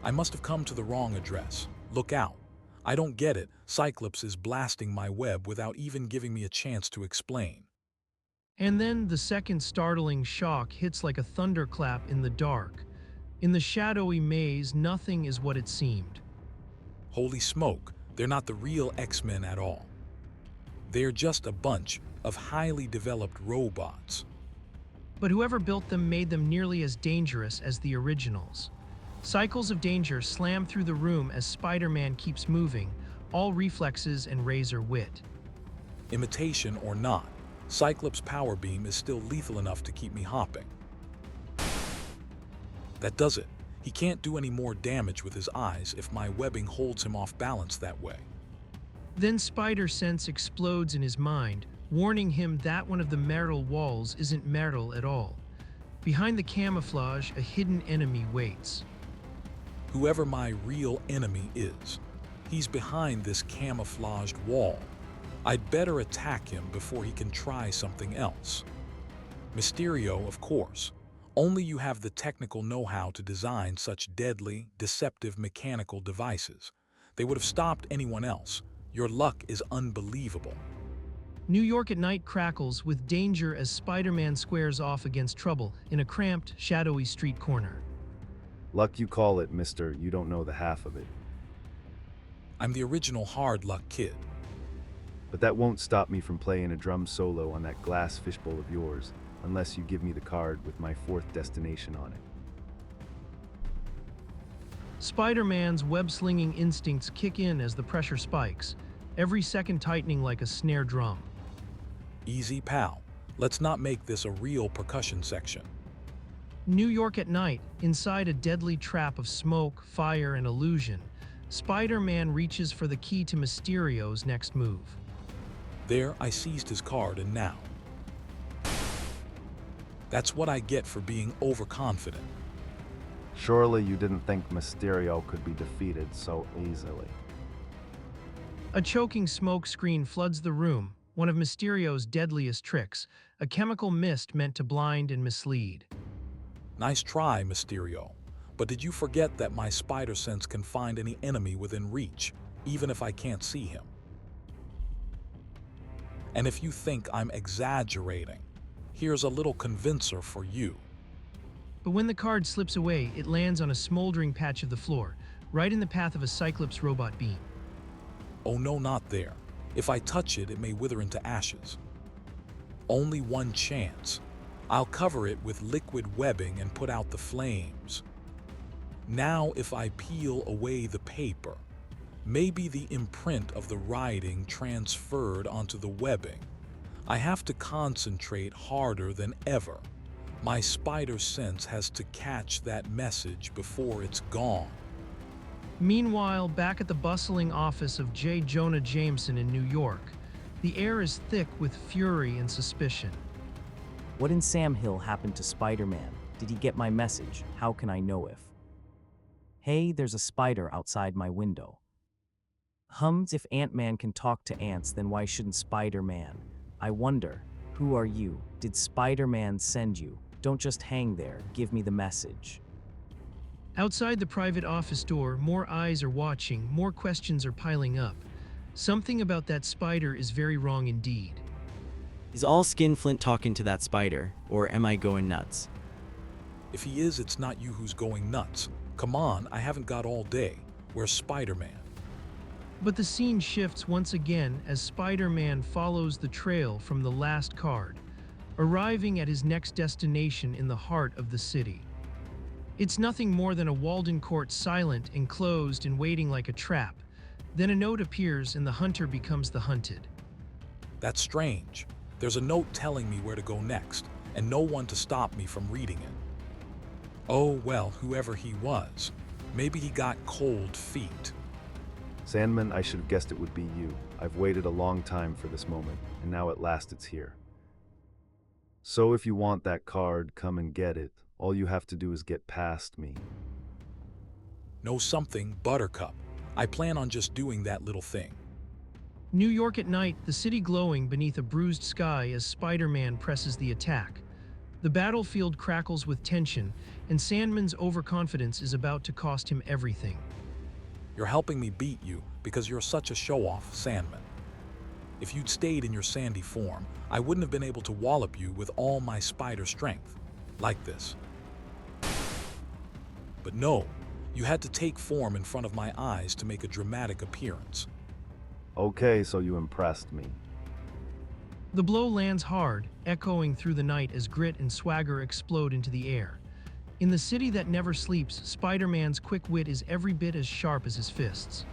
[SPEAKER 4] I must have come to the wrong address. Look out. I don't get it. Cyclops is blasting my web without even giving me a chance to explain.
[SPEAKER 1] And then the second startling shock hits like a thunderclap in the dark. In the shadowy maze, nothing is what it seemed.
[SPEAKER 4] Holy smoke, they're not the real X-Men at all. They're just a bunch of highly developed robots.
[SPEAKER 1] But whoever built them made them nearly as dangerous as the originals. Cycles of danger slam through the room as Spider-Man keeps moving, all reflexes and razor wit.
[SPEAKER 4] Imitation or not, Cyclops' power beam is still lethal enough to keep me hopping. That does it. He can't do any more damage with his eyes if my webbing holds him off balance that way.
[SPEAKER 1] Then Spider-Sense explodes in his mind, warning him that one of the metal walls isn't metal at all. Behind the camouflage, a hidden enemy waits.
[SPEAKER 4] Whoever my real enemy is, he's behind this camouflaged wall. I'd better attack him before he can try something else. Mysterio, of course. Only you have the technical know-how to design such deadly, deceptive mechanical devices. They would have stopped anyone else. Your luck is unbelievable.
[SPEAKER 1] New York at night crackles with danger as Spider-Man squares off against trouble in a cramped, shadowy street corner.
[SPEAKER 3] Luck you call it, mister. You don't know the half of it.
[SPEAKER 4] I'm the original hard luck kid.
[SPEAKER 3] But that won't stop me from playing a drum solo on that glass fishbowl of yours, unless you give me the card with my 4th destination on it.
[SPEAKER 1] Spider-Man's web-slinging instincts kick in as the pressure spikes, every second tightening like a snare drum.
[SPEAKER 4] Easy, pal. Let's not make this a real percussion section.
[SPEAKER 1] New York at night, inside a deadly trap of smoke, fire, and illusion, Spider-Man reaches for the key to Mysterio's next move.
[SPEAKER 4] There, I seized his card, and now. That's what I get for being overconfident.
[SPEAKER 3] Surely you didn't think Mysterio could be defeated so easily.
[SPEAKER 1] A choking smoke screen floods the room, one of Mysterio's deadliest tricks, a chemical mist meant to blind and mislead.
[SPEAKER 4] Nice try, Mysterio. But did you forget that my spider sense can find any enemy within reach, even if I can't see him? And if you think I'm exaggerating, here's a little convincer for you.
[SPEAKER 1] But when the card slips away, it lands on a smoldering patch of the floor, right in the path of a Cyclops robot beam.
[SPEAKER 4] Oh no, not there. If I touch it, it may wither into ashes. Only one chance. I'll cover it with liquid webbing and put out the flames. Now if I peel away the paper, maybe the imprint of the writing transferred onto the webbing. I have to concentrate harder than ever. My spider sense has to catch that message before it's gone.
[SPEAKER 1] Meanwhile, back at the bustling office of J. Jonah Jameson in New York, the air is thick with fury and suspicion.
[SPEAKER 5] What in Sam Hill happened to Spider-Man? Did he get my message? How can I know if? Hey, there's a spider outside my window. If Ant-Man can talk to ants, then why shouldn't Spider-Man? I wonder, who are you? Did Spider-Man send you? Don't just hang there, give me the message.
[SPEAKER 1] Outside the private office door, more eyes are watching, more questions are piling up. Something about that spider is very wrong indeed.
[SPEAKER 2] Is all Skinflint talking to that spider, or am I going nuts?
[SPEAKER 4] If he is, it's not you who's going nuts. Come on, I haven't got all day. Where's Spider-Man?
[SPEAKER 1] But the scene shifts once again as Spider-Man follows the trail from the last card, arriving at his next destination in the heart of the city. It's nothing more than a Walden court, silent, enclosed, and waiting like a trap. Then a note appears and the hunter becomes the hunted.
[SPEAKER 4] That's strange. There's a note telling me where to go next, and no one to stop me from reading it. Oh well, whoever he was. Maybe he got cold feet.
[SPEAKER 3] Sandman, I should have guessed it would be you. I've waited a long time for this moment, and now at last it's here. So if you want that card, come and get it. All you have to do is get past me.
[SPEAKER 4] Know something, Buttercup? I plan on just doing that little thing.
[SPEAKER 1] New York at night, the city glowing beneath a bruised sky as Spider-Man presses the attack. The battlefield crackles with tension, and Sandman's overconfidence is about to cost him everything.
[SPEAKER 4] You're helping me beat you because you're such a show-off, Sandman. If you'd stayed in your sandy form, I wouldn't have been able to wallop you with all my spider strength. Like this. But no, you had to take form in front of my eyes to make a dramatic appearance.
[SPEAKER 3] Okay, so you impressed me.
[SPEAKER 1] The blow lands hard, echoing through the night as grit and swagger explode into the air. In the city that never sleeps, Spider-Man's quick wit is every bit as sharp as his fists.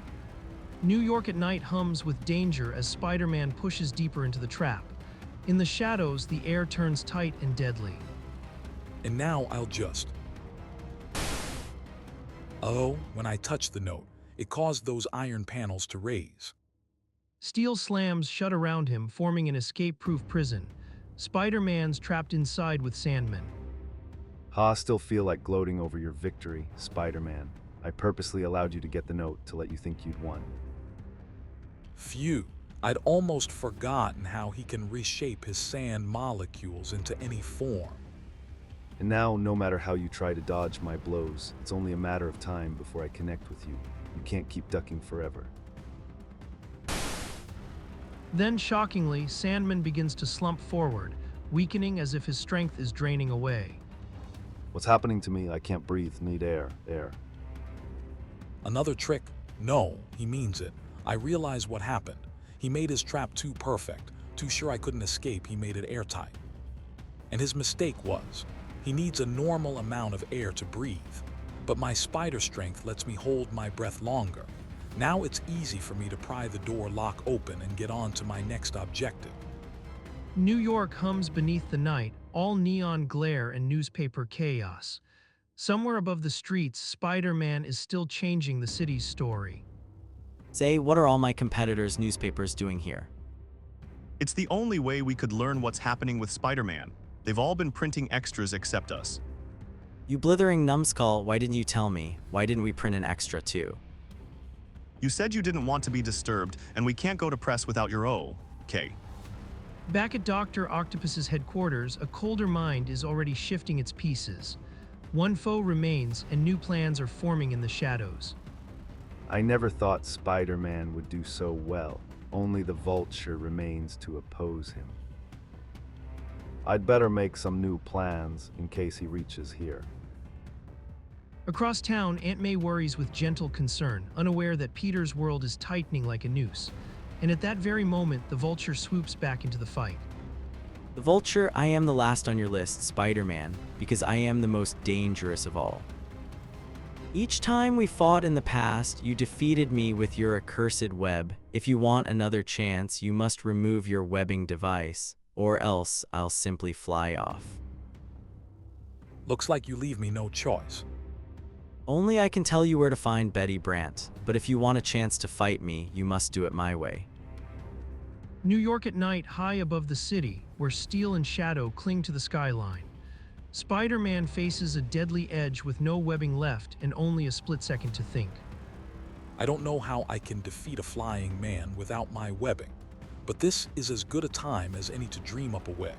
[SPEAKER 1] New York at night hums with danger as Spider-Man pushes deeper into the trap. In the shadows, the air turns tight and deadly.
[SPEAKER 4] And now I'll just... Oh, when I touched the note, it caused those iron panels to raise.
[SPEAKER 1] Steel slams shut around him, forming an escape-proof prison. Spider-Man's trapped inside with Sandman.
[SPEAKER 3] I still feel like gloating over your victory, Spider-Man. I purposely allowed you to get the note to let you think you'd won.
[SPEAKER 4] Phew, I'd almost forgotten how he can reshape his sand molecules into any form.
[SPEAKER 3] And now, no matter how you try to dodge my blows, it's only a matter of time before I connect with you. You can't keep ducking forever.
[SPEAKER 1] Then, shockingly, Sandman begins to slump forward, weakening as if his strength is draining away.
[SPEAKER 3] What's happening to me? I can't breathe. Need air. Air.
[SPEAKER 4] Another trick? No, he means it. I realize what happened. He made his trap too perfect, too sure I couldn't escape, he made it airtight. And his mistake was, he needs a normal amount of air to breathe. But my spider strength lets me hold my breath longer. Now it's easy for me to pry the door lock open and get on to my next objective.
[SPEAKER 1] New York hums beneath the night, all neon glare and newspaper chaos. Somewhere above the streets, Spider-Man is still changing the city's story.
[SPEAKER 2] Say, what are all my competitors' newspapers doing here?
[SPEAKER 6] It's the only way we could learn what's happening with Spider-Man. They've all been printing extras except us.
[SPEAKER 2] You blithering numbskull, why didn't you tell me? Why didn't we print an extra too?
[SPEAKER 6] You said you didn't want to be disturbed, and we can't go to press without your okay.
[SPEAKER 1] Back at Dr. Octopus's headquarters, a colder mind is already shifting its pieces. One foe remains, and new plans are forming in the shadows.
[SPEAKER 3] I never thought Spider-Man would do so well. Only the Vulture remains to oppose him. I'd better make some new plans in case he reaches here.
[SPEAKER 1] Across town, Aunt May worries with gentle concern, unaware that Peter's world is tightening like a noose. And at that very moment, the Vulture swoops back into the fight.
[SPEAKER 2] The Vulture, I am the last on your list, Spider-Man, because I am the most dangerous of all. Each time we fought in the past, you defeated me with your accursed web. If you want another chance, you must remove your webbing device, or else I'll simply fly off.
[SPEAKER 4] Looks like you leave me no choice.
[SPEAKER 2] Only I can tell you where to find Betty Brant, but if you want a chance to fight me, you must do it my way.
[SPEAKER 1] New York at night, high above the city, where steel and shadow cling to the skyline. Spider-Man faces a deadly edge with no webbing left and only a split second to think.
[SPEAKER 4] I don't know how I can defeat a flying man without my webbing, but this is as good a time as any to dream up a way.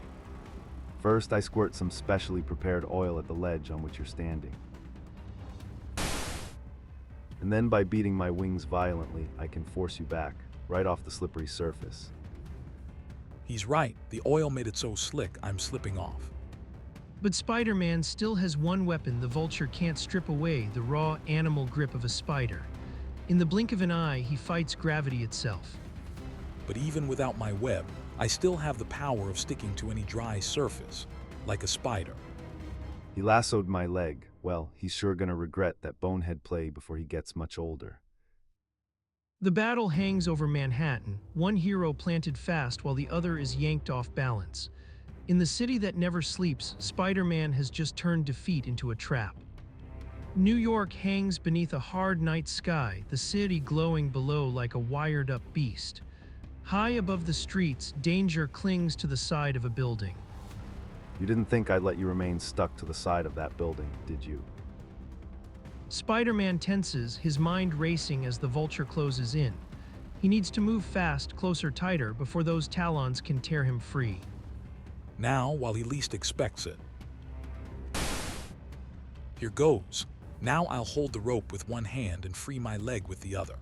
[SPEAKER 3] First, I squirt some specially prepared oil at the ledge on which you're standing. And then by beating my wings violently, I can force you back, right off the slippery surface.
[SPEAKER 4] He's right, the oil made it so slick I'm slipping off.
[SPEAKER 1] But Spider-Man still has one weapon the Vulture can't strip away, the raw animal grip of a spider. In the blink of an eye, he fights gravity itself.
[SPEAKER 4] But even without my web, I still have the power of sticking to any dry surface, like a spider.
[SPEAKER 3] He lassoed my leg. Well, he's sure gonna regret that bonehead play before he gets much older.
[SPEAKER 1] The battle hangs over Manhattan, one hero planted fast while the other is yanked off balance. In the city that never sleeps, Spider-Man has just turned defeat into a trap. New York hangs beneath a hard night sky, the city glowing below like a wired-up beast. High above the streets, danger clings to the side of a building.
[SPEAKER 3] You didn't think I'd let you remain stuck to the side of that building, did you?
[SPEAKER 1] Spider-Man tenses, his mind racing as the Vulture closes in. He needs to move fast, closer, tighter, before those talons can tear him free.
[SPEAKER 4] Now, while he least expects it. Here goes. Now I'll hold the rope with one hand and free my leg with the other.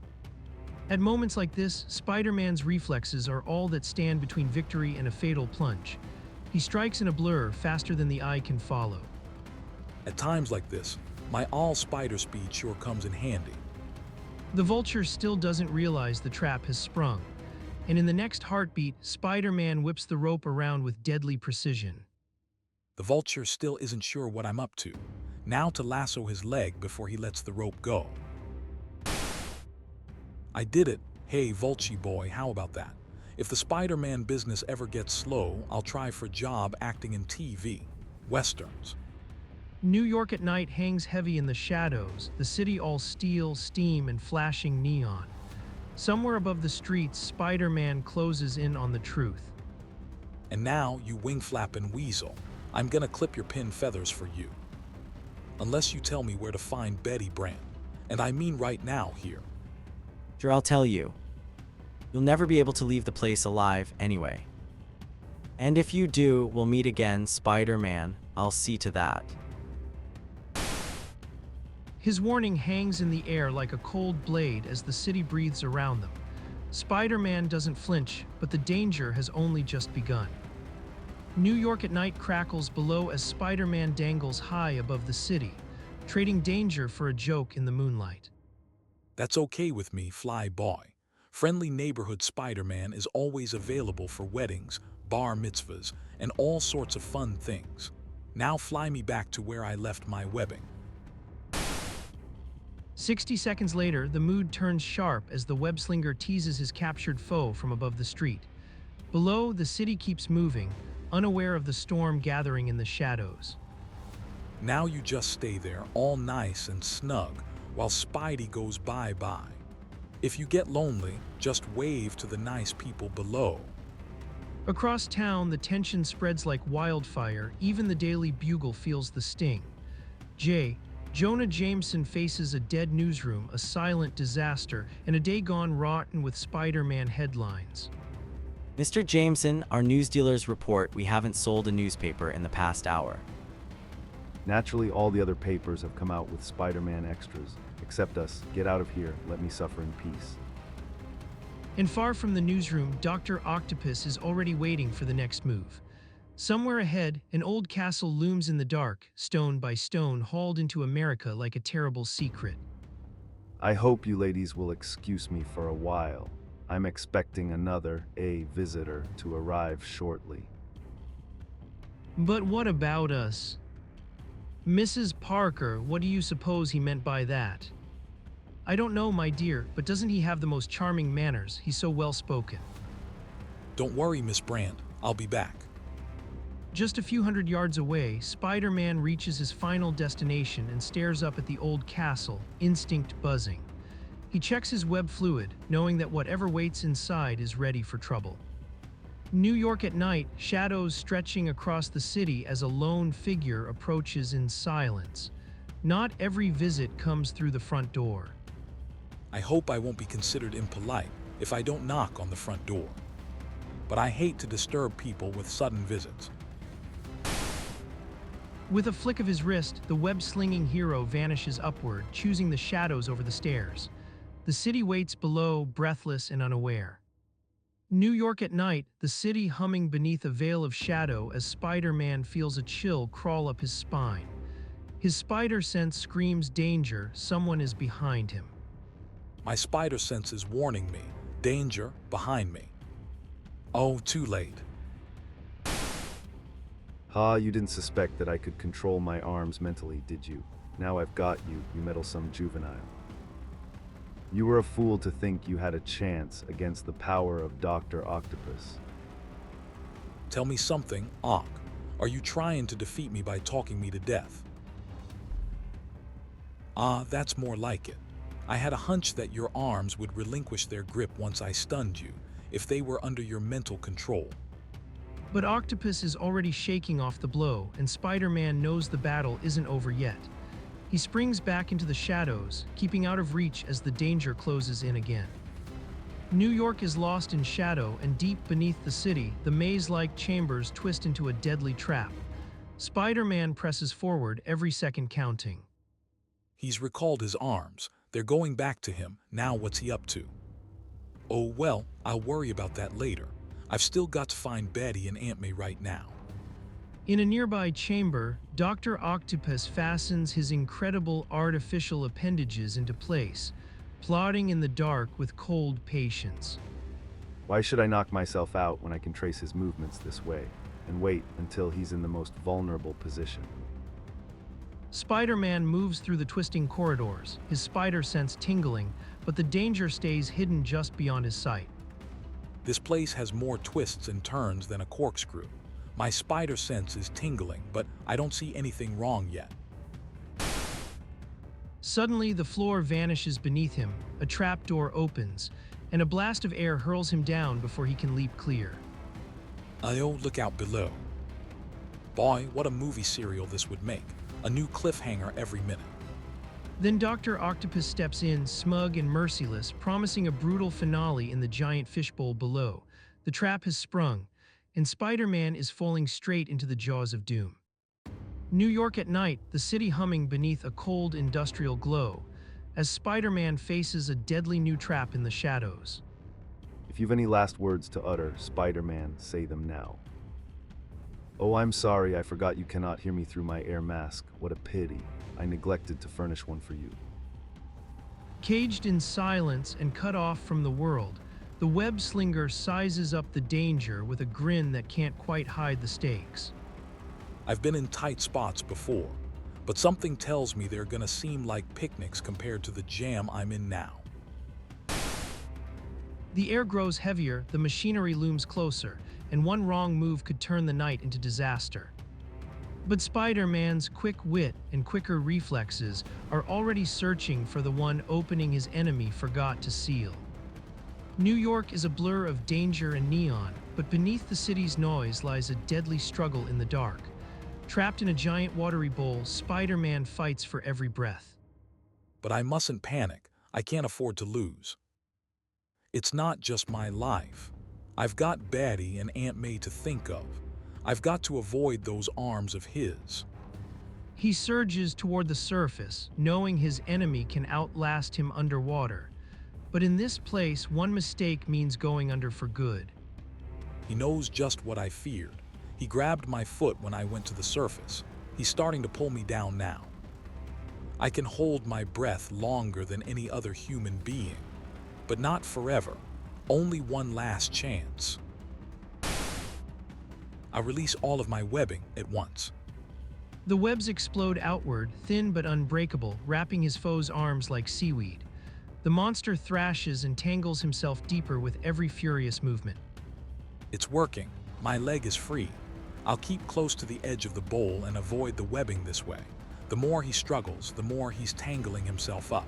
[SPEAKER 1] At moments like this, Spider-Man's reflexes are all that stand between victory and a fatal plunge. He strikes in a blur, faster than the eye can follow.
[SPEAKER 4] At times like this, My all spider speed sure comes in handy.
[SPEAKER 1] The vulture still doesn't realize the trap has sprung, and in the next heartbeat, Spider-Man whips the rope around with deadly precision.
[SPEAKER 4] The vulture still isn't sure what I'm up to. Now to lasso his leg before he lets the rope go. I did it. Hey, Vulture boy, how about that? If the Spider-Man business ever gets slow, I'll try for job acting in TV. Westerns.
[SPEAKER 1] New York at night hangs heavy in the shadows, the city all steel, steam, and flashing neon. Somewhere above the streets, Spider-Man closes in on the truth.
[SPEAKER 4] And now, you wing-flapping weasel, I'm gonna clip your pin feathers for you. Unless you tell me where to find Betty Brant. And I mean right now here.
[SPEAKER 2] Sure, I'll tell you. You'll never be able to leave the place alive anyway. And if you do, we'll meet again, Spider-Man. I'll see to that.
[SPEAKER 1] His warning hangs in the air like a cold blade as the city breathes around them. Spider-Man doesn't flinch, but the danger has only just begun. New York at night crackles below as Spider-Man dangles high above the city, trading danger for a joke in the moonlight.
[SPEAKER 4] That's okay with me, Fly Boy. Friendly neighborhood Spider-Man is always available for weddings, bar mitzvahs, and all sorts of fun things. Now fly me back to where I left my webbing.
[SPEAKER 1] 60 seconds later, the mood turns sharp as the web-slinger teases his captured foe from above the street. Below, the city keeps moving, unaware of the storm gathering in the shadows.
[SPEAKER 4] Now you just stay there, all nice and snug, while Spidey goes bye-bye. If you get lonely, just wave to the nice people below.
[SPEAKER 1] Across town, the tension spreads like wildfire. Even the Daily Bugle feels the sting. Jonah Jameson faces a dead newsroom, a silent disaster, and a day gone rotten with Spider-Man headlines.
[SPEAKER 2] Mr. Jameson, our news dealers report we haven't sold a newspaper in the past hour.
[SPEAKER 3] Naturally, all the other papers have come out with Spider-Man extras. Except us. Get out of here. Let me suffer in peace.
[SPEAKER 1] And far from the newsroom, Dr. Octopus is already waiting for the next move. Somewhere ahead, an old castle looms in the dark, stone by stone, hauled into America like a terrible secret.
[SPEAKER 3] I hope you ladies will excuse me for a while. I'm expecting another visitor to arrive shortly.
[SPEAKER 1] But what about us? Mrs. Parker, what do you suppose he meant by that? I don't know, my dear, but doesn't he have the most charming manners? He's so well-spoken.
[SPEAKER 4] Don't worry, Miss Brand. I'll be back.
[SPEAKER 1] Just a few hundred yards away, Spider-Man reaches his final destination and stares up at the old castle, instinct buzzing. He checks his web fluid, knowing that whatever waits inside is ready for trouble. New York at night, shadows stretching across the city as a lone figure approaches in silence. Not every visit comes through the front door.
[SPEAKER 4] I hope I won't be considered impolite if I don't knock on the front door. But I hate to disturb people with sudden visits.
[SPEAKER 1] With a flick of his wrist, the web-slinging hero vanishes upward, choosing the shadows over the stairs. The city waits below, breathless and unaware. New York at night, the city humming beneath a veil of shadow as Spider-Man feels a chill crawl up his spine. His spider sense screams danger, someone is behind him.
[SPEAKER 4] My spider sense is warning me. Danger behind me. Oh, too late.
[SPEAKER 3] You didn't suspect that I could control my arms mentally, did you? Now I've got you, you meddlesome juvenile. You were a fool to think you had a chance against the power of Dr. Octopus.
[SPEAKER 4] Tell me something, Ock. Are you trying to defeat me by talking me to death? That's more like it. I had a hunch that your arms would relinquish their grip once I stunned you, if they were under your mental control.
[SPEAKER 1] But Octopus is already shaking off the blow, and Spider-Man knows the battle isn't over yet. He springs back into the shadows, keeping out of reach as the danger closes in again. New York is lost in shadow, and deep beneath the city, the maze-like chambers twist into a deadly trap. Spider-Man presses forward, every second counting.
[SPEAKER 4] He's recalled his arms. They're going back to him. Now what's he up to? Oh well, I'll worry about that later. I've still got to find Betty and Aunt May right now.
[SPEAKER 1] In a nearby chamber, Dr. Octopus fastens his incredible artificial appendages into place, plodding in the dark with cold patience.
[SPEAKER 3] Why should I knock myself out when I can trace his movements this way and wait until he's in the most vulnerable position?
[SPEAKER 1] Spider-Man moves through the twisting corridors, his spider sense tingling, but the danger stays hidden just beyond his sight.
[SPEAKER 4] This place has more twists and turns than a corkscrew. My spider sense is tingling, but I don't see anything wrong yet.
[SPEAKER 1] Suddenly, the floor vanishes beneath him, a trapdoor opens, and a blast of air hurls him down before he can leap clear.
[SPEAKER 4] Oh, look out below. Boy, what a movie serial this would make. A new cliffhanger every minute.
[SPEAKER 1] Then Dr. Octopus steps in, smug and merciless, promising a brutal finale in the giant fishbowl below. The trap has sprung, and Spider-Man is falling straight into the jaws of doom. New York at night, the city humming beneath a cold industrial glow, as Spider-Man faces a deadly new trap in the shadows.
[SPEAKER 3] If you've any last words to utter, Spider-Man, say them now. Oh, I'm sorry, I forgot you cannot hear me through my air mask. What a pity. I neglected to furnish one for you.
[SPEAKER 1] Caged in silence and cut off from the world, the web slinger sizes up the danger with a grin that can't quite hide the stakes.
[SPEAKER 4] I've been in tight spots before, but something tells me they're gonna seem like picnics compared to the jam I'm in now.
[SPEAKER 1] The air grows heavier, the machinery looms closer, and one wrong move could turn the night into disaster. But Spider-Man's quick wit and quicker reflexes are already searching for the one opening his enemy forgot to seal. New York is a blur of danger and neon, but beneath the city's noise lies a deadly struggle in the dark. Trapped in a giant watery bowl, Spider-Man fights for every breath.
[SPEAKER 4] But I mustn't panic. I can't afford to lose. It's not just my life. I've got Betty and Aunt May to think of. I've got to avoid those arms of his.
[SPEAKER 1] He surges toward the surface, knowing his enemy can outlast him underwater. But in this place, one mistake means going under for good.
[SPEAKER 4] He knows just what I feared. He grabbed my foot when I went to the surface. He's starting to pull me down now. I can hold my breath longer than any other human being, but not forever. Only one last chance. I release all of my webbing at once.
[SPEAKER 1] The webs explode outward, thin but unbreakable, wrapping his foe's arms like seaweed. The monster thrashes and tangles himself deeper with every furious movement.
[SPEAKER 4] It's working. My leg is free. I'll keep close to the edge of the bowl and avoid the webbing this way. The more he struggles, the more he's tangling himself up.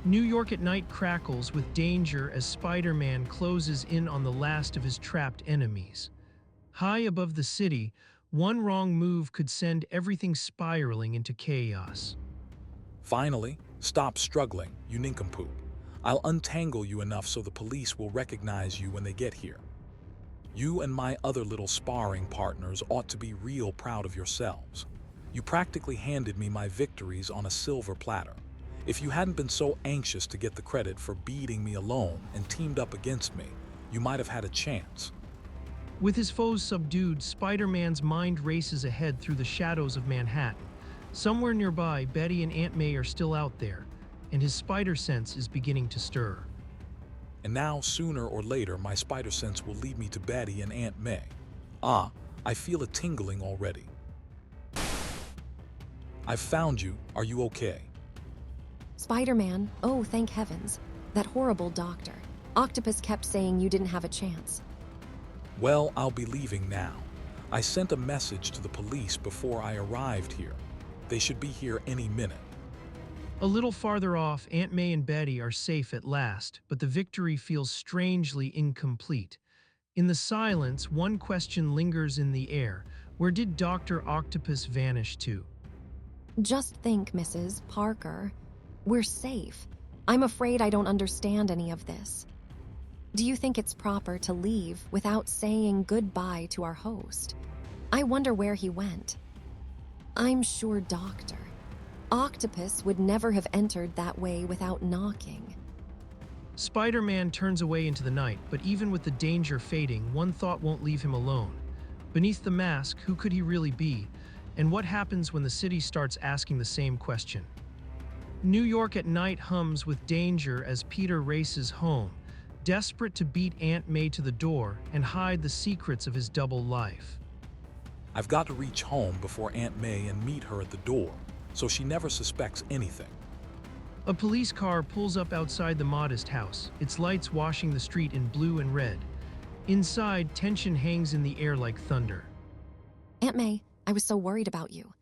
[SPEAKER 1] New York at night crackles with danger as Spider-Man closes in on the last of his trapped enemies. High above the city, one wrong move could send everything spiraling into chaos.
[SPEAKER 4] Finally, stop struggling, you nincompoop. I'll untangle you enough so the police will recognize you when they get here. You and my other little sparring partners ought to be real proud of yourselves. You practically handed me my victories on a silver platter. If you hadn't been so anxious to get the credit for beating me alone and teamed up against me, you might have had a chance.
[SPEAKER 1] With his foes subdued, Spider-Man's mind races ahead through the shadows of Manhattan. Somewhere nearby, Betty and Aunt May are still out there, and his spider sense is beginning to stir.
[SPEAKER 4] And now, sooner or later, my spider sense will lead me to Betty and Aunt May. Ah, I feel a tingling already. I've found you. Are you okay?
[SPEAKER 8] Spider-Man, oh, thank heavens. That horrible doctor. Octopus kept saying you didn't have a chance.
[SPEAKER 4] Well, I'll be leaving now. I sent a message to the police before I arrived here. They should be here any minute.
[SPEAKER 1] A little farther off, Aunt May and Betty are safe at last, but the victory feels strangely incomplete. In the silence, one question lingers in the air. Where did Dr. Octopus vanish to?
[SPEAKER 8] Just think, Mrs. Parker. We're safe. I'm afraid I don't understand any of this. Do you think it's proper to leave without saying goodbye to our host? I wonder where he went. I'm sure Dr. Octopus would never have entered that way without knocking.
[SPEAKER 1] Spider-Man turns away into the night, but even with the danger fading, one thought won't leave him alone. Beneath the mask, who could he really be? And what happens when the city starts asking the same question? New York at night hums with danger as Peter races home, desperate to beat Aunt May to the door and hide the secrets of his double life.
[SPEAKER 4] I've got to reach home before Aunt May and meet her at the door, so she never suspects anything.
[SPEAKER 1] A police car pulls up outside the modest house, its lights washing the street in blue and red. Inside, tension hangs in the air like thunder.
[SPEAKER 8] Aunt May, I was so worried about you.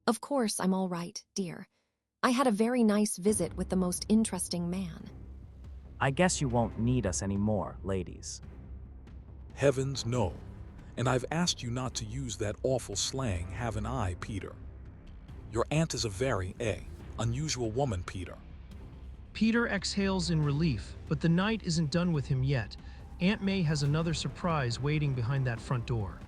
[SPEAKER 8] Of course, I'm all right, dear. I had a very nice visit with the most interesting man.
[SPEAKER 5] I guess you won't need us anymore, ladies.
[SPEAKER 4] Heavens, no. And I've asked you not to use that awful slang, haven't I, Peter? Your aunt is a very, unusual woman, Peter.
[SPEAKER 1] Peter exhales in relief, but the night isn't done with him yet. Aunt May has another surprise waiting behind that front door.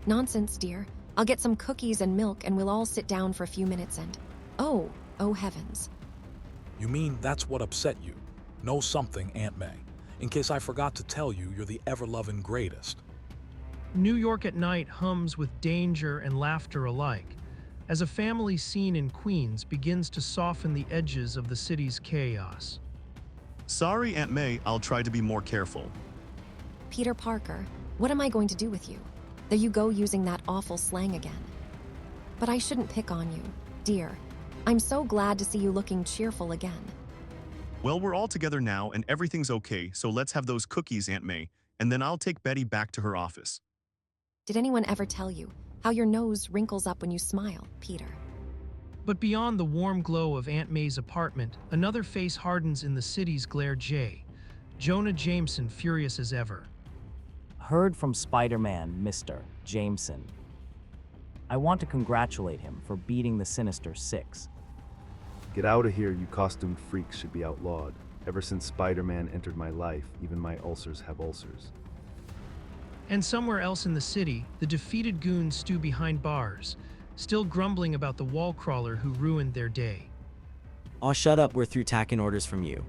[SPEAKER 8] Nonsense, dear. I'll get some cookies and milk and we'll all sit down for a few minutes and... Oh heavens.
[SPEAKER 4] You mean that's what upset you? Know something, Aunt May. In case I forgot to tell you, you're the ever-loving greatest.
[SPEAKER 1] New York at night hums with danger and laughter alike, as a family scene in Queens begins to soften the edges of the city's chaos.
[SPEAKER 6] Sorry, Aunt May, I'll try to be more careful.
[SPEAKER 8] Peter Parker, what am I going to do with you? There you go using that awful slang again. But I shouldn't pick on you, dear. I'm so glad to see you looking cheerful again.
[SPEAKER 6] Well, we're all together now and everything's okay, so let's have those cookies, Aunt May, and then I'll take Betty back to her office.
[SPEAKER 8] Did anyone ever tell you how your nose wrinkles up when you smile, Peter?
[SPEAKER 1] But beyond the warm glow of Aunt May's apartment, another face hardens in the city's glare. Jonah Jameson, furious as ever.
[SPEAKER 5] Heard from Spider-Man, Mr. Jameson. I want to congratulate him for beating the Sinister Six.
[SPEAKER 3] Get out of here, you costumed freaks should be outlawed. Ever since Spider-Man entered my life, even my ulcers have ulcers.
[SPEAKER 1] And somewhere else in the city, the defeated goons stew behind bars, still grumbling about the wall crawler who ruined their day.
[SPEAKER 2] Aw, shut up, we're through tacking orders from you.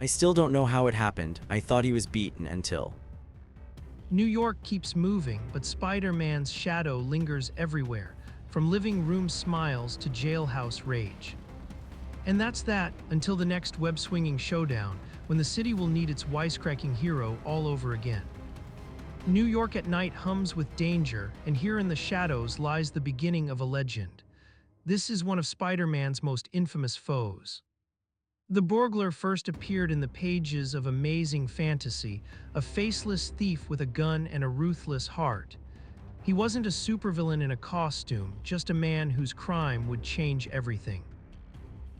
[SPEAKER 2] I still don't know how it happened. I thought he was beaten until...
[SPEAKER 1] New York keeps moving, but Spider-Man's shadow lingers everywhere, from living room smiles to jailhouse rage. And that's that, until the next web-swinging showdown, when the city will need its wisecracking hero all over again. New York at night hums with danger, and here in the shadows lies the beginning of a legend. This is one of Spider-Man's most infamous foes. The burglar first appeared in the pages of Amazing Fantasy, a faceless thief with a gun and a ruthless heart. He wasn't a supervillain in a costume, just a man whose crime would change everything.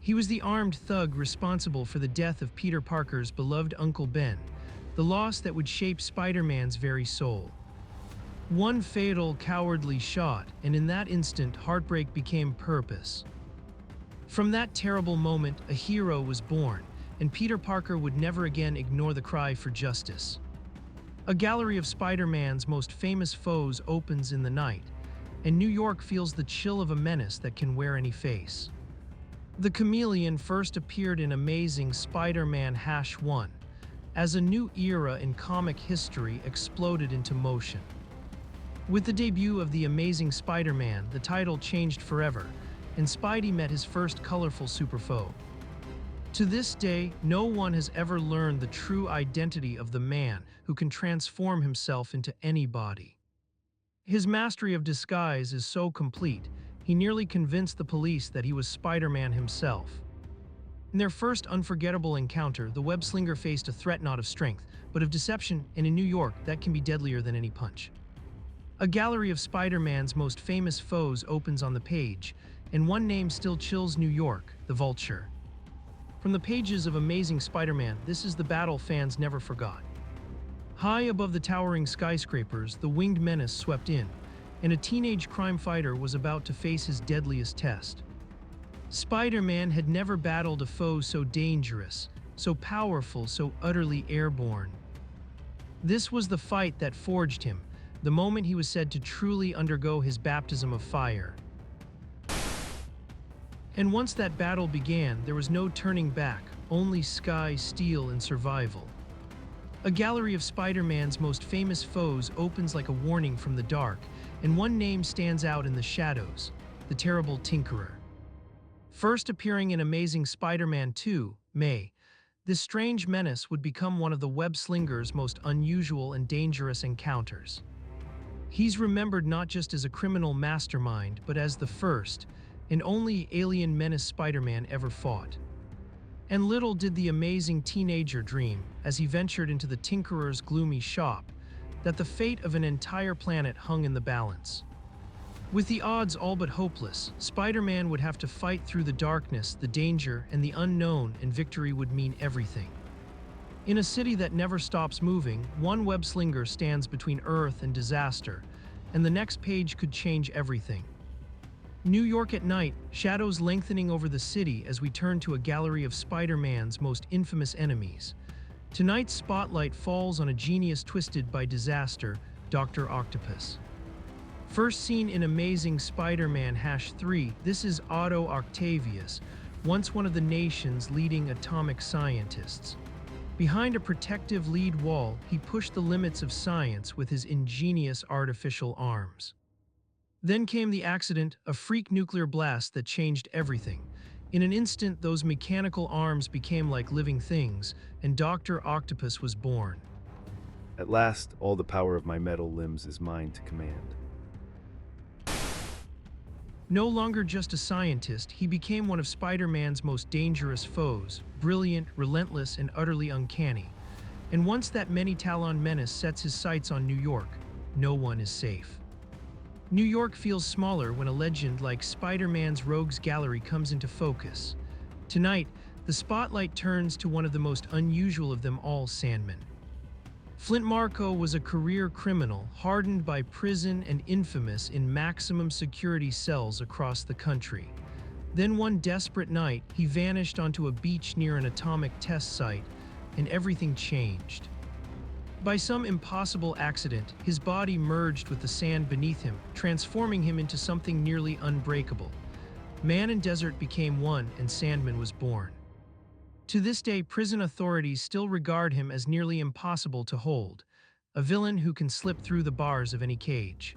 [SPEAKER 1] He was the armed thug responsible for the death of Peter Parker's beloved Uncle Ben, the loss that would shape Spider-Man's very soul. One fatal, cowardly shot, and in that instant, heartbreak became purpose. From that terrible moment, a hero was born, and Peter Parker would never again ignore the cry for justice. A gallery of Spider-Man's most famous foes opens in the night, and New York feels the chill of a menace that can wear any face. The Chameleon first appeared in Amazing Spider-Man #1, as a new era in comic history exploded into motion. With the debut of The Amazing Spider-Man, the title changed forever, and Spidey met his first colorful superfoe. To this day, no one has ever learned the true identity of the man who can transform himself into any body. His mastery of disguise is so complete, he nearly convinced the police that he was Spider-Man himself. In their first unforgettable encounter, the web-slinger faced a threat not of strength, but of deception, and in New York, that can be deadlier than any punch. A gallery of Spider-Man's most famous foes opens on the page, and one name still chills New York, the Vulture. From the pages of Amazing Spider-Man, this is the battle fans never forgot. High above the towering skyscrapers, the winged menace swept in, and a teenage crime fighter was about to face his deadliest test. Spider-Man had never battled a foe so dangerous, so powerful, so utterly airborne. This was the fight that forged him, the moment he was said to truly undergo his baptism of fire. And once that battle began, there was no turning back, only sky, steel, and survival. A gallery of Spider-Man's most famous foes opens like a warning from the dark, and one name stands out in the shadows: the terrible Tinkerer. First appearing in Amazing Spider-Man 2, May, this strange menace would become one of the web-slinger's most unusual and dangerous encounters. He's remembered not just as a criminal mastermind, but as the first and only alien menace Spider-Man ever fought. And little did the amazing teenager dream, as he ventured into the Tinkerer's gloomy shop, that the fate of an entire planet hung in the balance. With the odds all but hopeless, Spider-Man would have to fight through the darkness, the danger, and the unknown, and victory would mean everything. In a city that never stops moving, one web-slinger stands between Earth and disaster, and the next page could change everything. New York at night, shadows lengthening over the city as we turn to a gallery of Spider-Man's most infamous enemies. Tonight's spotlight falls on a genius twisted by disaster, Dr. Octopus. First seen in Amazing Spider-Man #3, this is Otto Octavius, once one of the nation's leading atomic scientists. Behind a protective lead wall, he pushed the limits of science with his ingenious artificial arms. Then came the accident, a freak nuclear blast that changed everything. In an instant, those mechanical arms became like living things, and Dr. Octopus was born.
[SPEAKER 3] At last, all the power of my metal limbs is mine to command.
[SPEAKER 1] No longer just a scientist, he became one of Spider-Man's most dangerous foes, brilliant, relentless, and utterly uncanny. And once that many-talon menace sets his sights on New York, no one is safe. New York feels smaller when a legend like Spider-Man's Rogues Gallery comes into focus. Tonight, the spotlight turns to one of the most unusual of them all, Sandman. Flint Marko was a career criminal, hardened by prison and infamous in maximum security cells across the country. Then one desperate night, he vanished onto a beach near an atomic test site, and everything changed. By some impossible accident, his body merged with the sand beneath him, transforming him into something nearly unbreakable. Man and desert became one, and Sandman was born. To this day, prison authorities still regard him as nearly impossible to hold, a villain who can slip through the bars of any cage.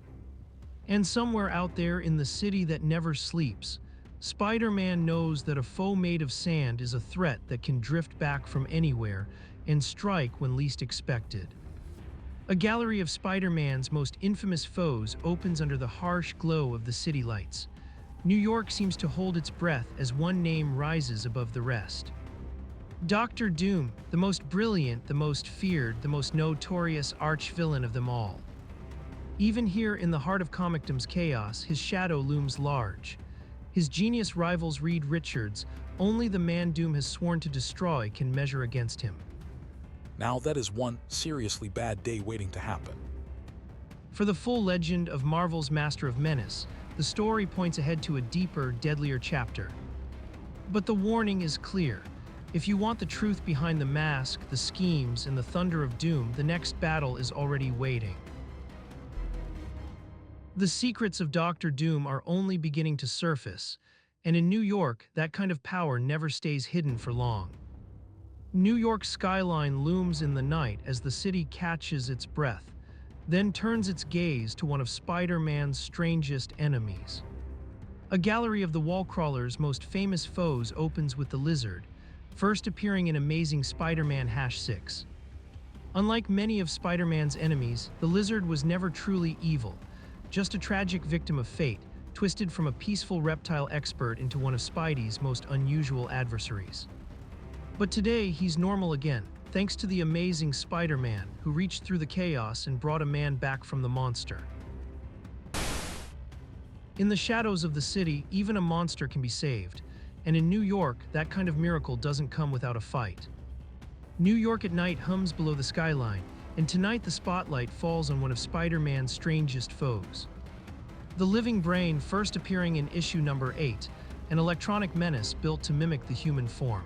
[SPEAKER 1] And somewhere out there in the city that never sleeps, Spider-Man knows that a foe made of sand is a threat that can drift back from anywhere and strike when least expected. A gallery of Spider-Man's most infamous foes opens under the harsh glow of the city lights. New York seems to hold its breath as one name rises above the rest. Dr. Doom, the most brilliant, the most feared, the most notorious arch-villain of them all. Even here in the heart of comicdom's chaos, his shadow looms large. His genius rivals Reed Richards, only the man Doom has sworn to destroy can measure against him.
[SPEAKER 4] Now that is one seriously bad day waiting to happen.
[SPEAKER 1] For the full legend of Marvel's Master of Menace, the story points ahead to a deeper, deadlier chapter. But the warning is clear. If you want the truth behind the mask, the schemes, and the thunder of doom, the next battle is already waiting. The secrets of Dr. Doom are only beginning to surface, and in New York, that kind of power never stays hidden for long. New York's skyline looms in the night as the city catches its breath, then turns its gaze to one of Spider-Man's strangest enemies. A gallery of the wall-crawler's most famous foes opens with the Lizard, first appearing in Amazing Spider-Man #6. Unlike many of Spider-Man's enemies, the Lizard was never truly evil, just a tragic victim of fate, twisted from a peaceful reptile expert into one of Spidey's most unusual adversaries. But today, he's normal again, thanks to the amazing Spider-Man, who reached through the chaos and brought a man back from the monster. In the shadows of the city, even a monster can be saved, and in New York, that kind of miracle doesn't come without a fight. New York at night hums below the skyline, and tonight the spotlight falls on one of Spider-Man's strangest foes. The Living Brain, first appearing in issue number 8, an electronic menace built to mimic the human form.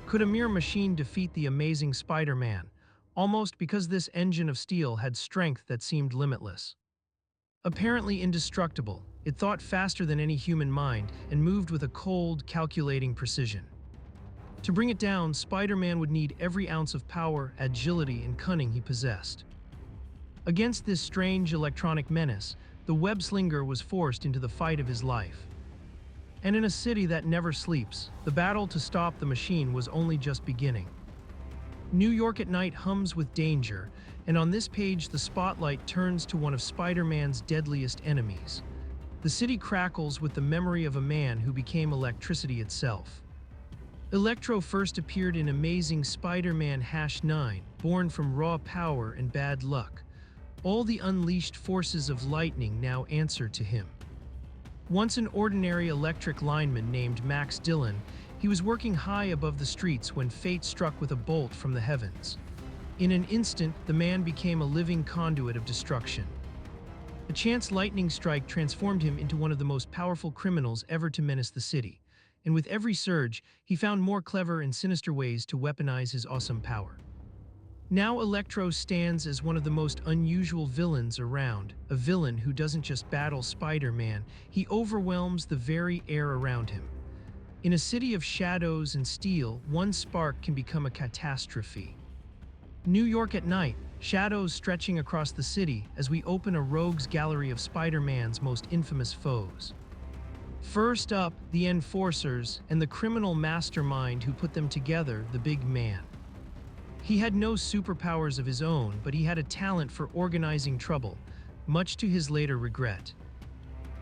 [SPEAKER 1] Could a mere machine defeat the amazing Spider-Man, almost because this engine of steel had strength that seemed limitless? Apparently indestructible, it thought faster than any human mind and moved with a cold, calculating precision. To bring it down, Spider-Man would need every ounce of power, agility, and cunning he possessed. Against this strange electronic menace, the web-slinger was forced into the fight of his life. And in a city that never sleeps, the battle to stop the machine was only just beginning. New York at night hums with danger, and on this page the spotlight turns to one of Spider-Man's deadliest enemies. The city crackles with the memory of a man who became electricity itself. Electro first appeared in Amazing Spider-Man #9, born from raw power and bad luck. All the unleashed forces of lightning now answer to him. Once an ordinary electric lineman named Max Dillon, he was working high above the streets when fate struck with a bolt from the heavens. In an instant, the man became a living conduit of destruction. A chance lightning strike transformed him into one of the most powerful criminals ever to menace the city, and with every surge, he found more clever and sinister ways to weaponize his awesome power. Now Electro stands as one of the most unusual villains around, a villain who doesn't just battle Spider-Man, he overwhelms the very air around him. In a city of shadows and steel, one spark can become a catastrophe. New York at night, shadows stretching across the city as we open a rogues gallery of Spider-Man's most infamous foes. First up, the Enforcers and the criminal mastermind who put them together, the Big Man. He had no superpowers of his own, but he had a talent for organizing trouble, much to his later regret.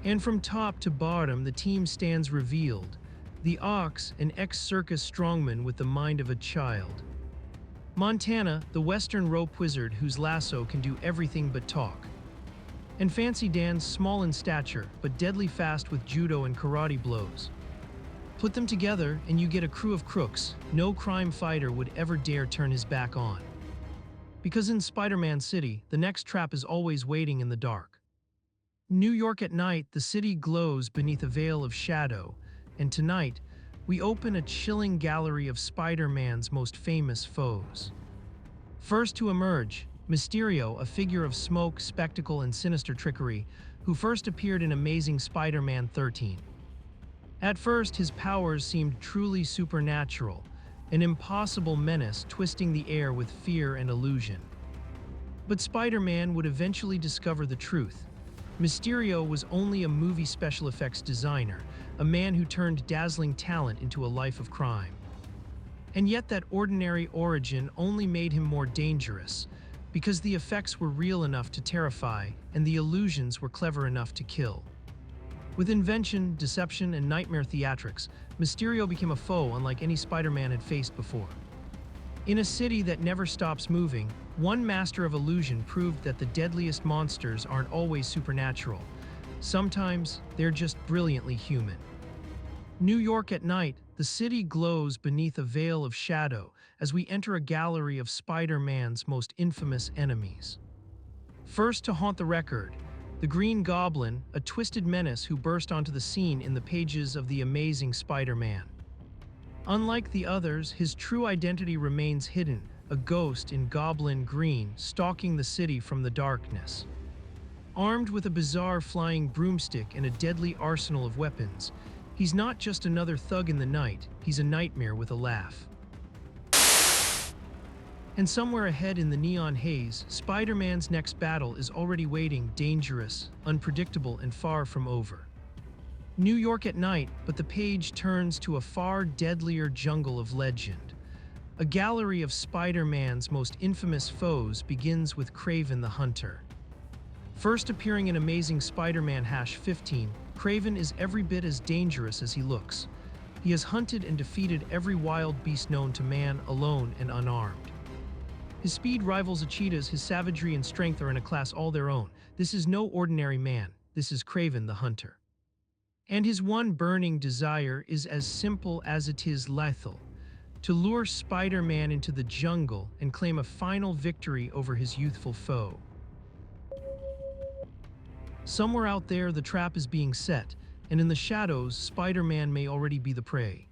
[SPEAKER 1] And from top to bottom, the team stands revealed. The Ox, an ex-circus strongman with the mind of a child. Montana, the Western rope wizard whose lasso can do everything but talk. And Fancy Dan, small in stature, but deadly fast with judo and karate blows. Put them together and you get a crew of crooks no crime fighter would ever dare turn his back on. Because in Spider-Man City, the next trap is always waiting in the dark. New York at night, the city glows beneath a veil of shadow, and tonight, we open a chilling gallery of Spider-Man's most famous foes. First to emerge, Mysterio, a figure of smoke, spectacle, and sinister trickery, who first appeared in Amazing Spider-Man 13. At first, his powers seemed truly supernatural, an impossible menace twisting the air with fear and illusion. But Spider-Man would eventually discover the truth. Mysterio was only a movie special effects designer, a man who turned dazzling talent into a life of crime. And yet that ordinary origin only made him more dangerous, because the effects were real enough to terrify, and the illusions were clever enough to kill. With invention, deception, and nightmare theatrics, Mysterio became a foe unlike any Spider-Man had faced before. In a city that never stops moving, one master of illusion proved that the deadliest monsters aren't always supernatural. Sometimes, they're just brilliantly human. New York at night, the city glows beneath a veil of shadow as we enter a gallery of Spider-Man's most infamous enemies. First to haunt the record, the Green Goblin, a twisted menace who burst onto the scene in the pages of The Amazing Spider-Man. Unlike the others, his true identity remains hidden, a ghost in Goblin Green stalking the city from the darkness. Armed with a bizarre flying broomstick and a deadly arsenal of weapons, he's not just another thug in the night, he's a nightmare with a laugh. And somewhere ahead in the neon haze, Spider-Man's next battle is already waiting, dangerous, unpredictable, and far from over. New York at night, but the page turns to a far deadlier jungle of legend. A gallery of Spider-Man's most infamous foes begins with Kraven the Hunter. First appearing in Amazing Spider-Man #15, Kraven is every bit as dangerous as he looks. He has hunted and defeated every wild beast known to man, alone and unarmed. His speed rivals a cheetah's, his savagery and strength are in a class all their own. This is no ordinary man, this is Kraven the Hunter. And his one burning desire is as simple as it is lethal: to lure Spider-Man into the jungle and claim a final victory over his youthful foe. Somewhere out there, the trap is being set, and in the shadows, Spider-Man may already be the prey.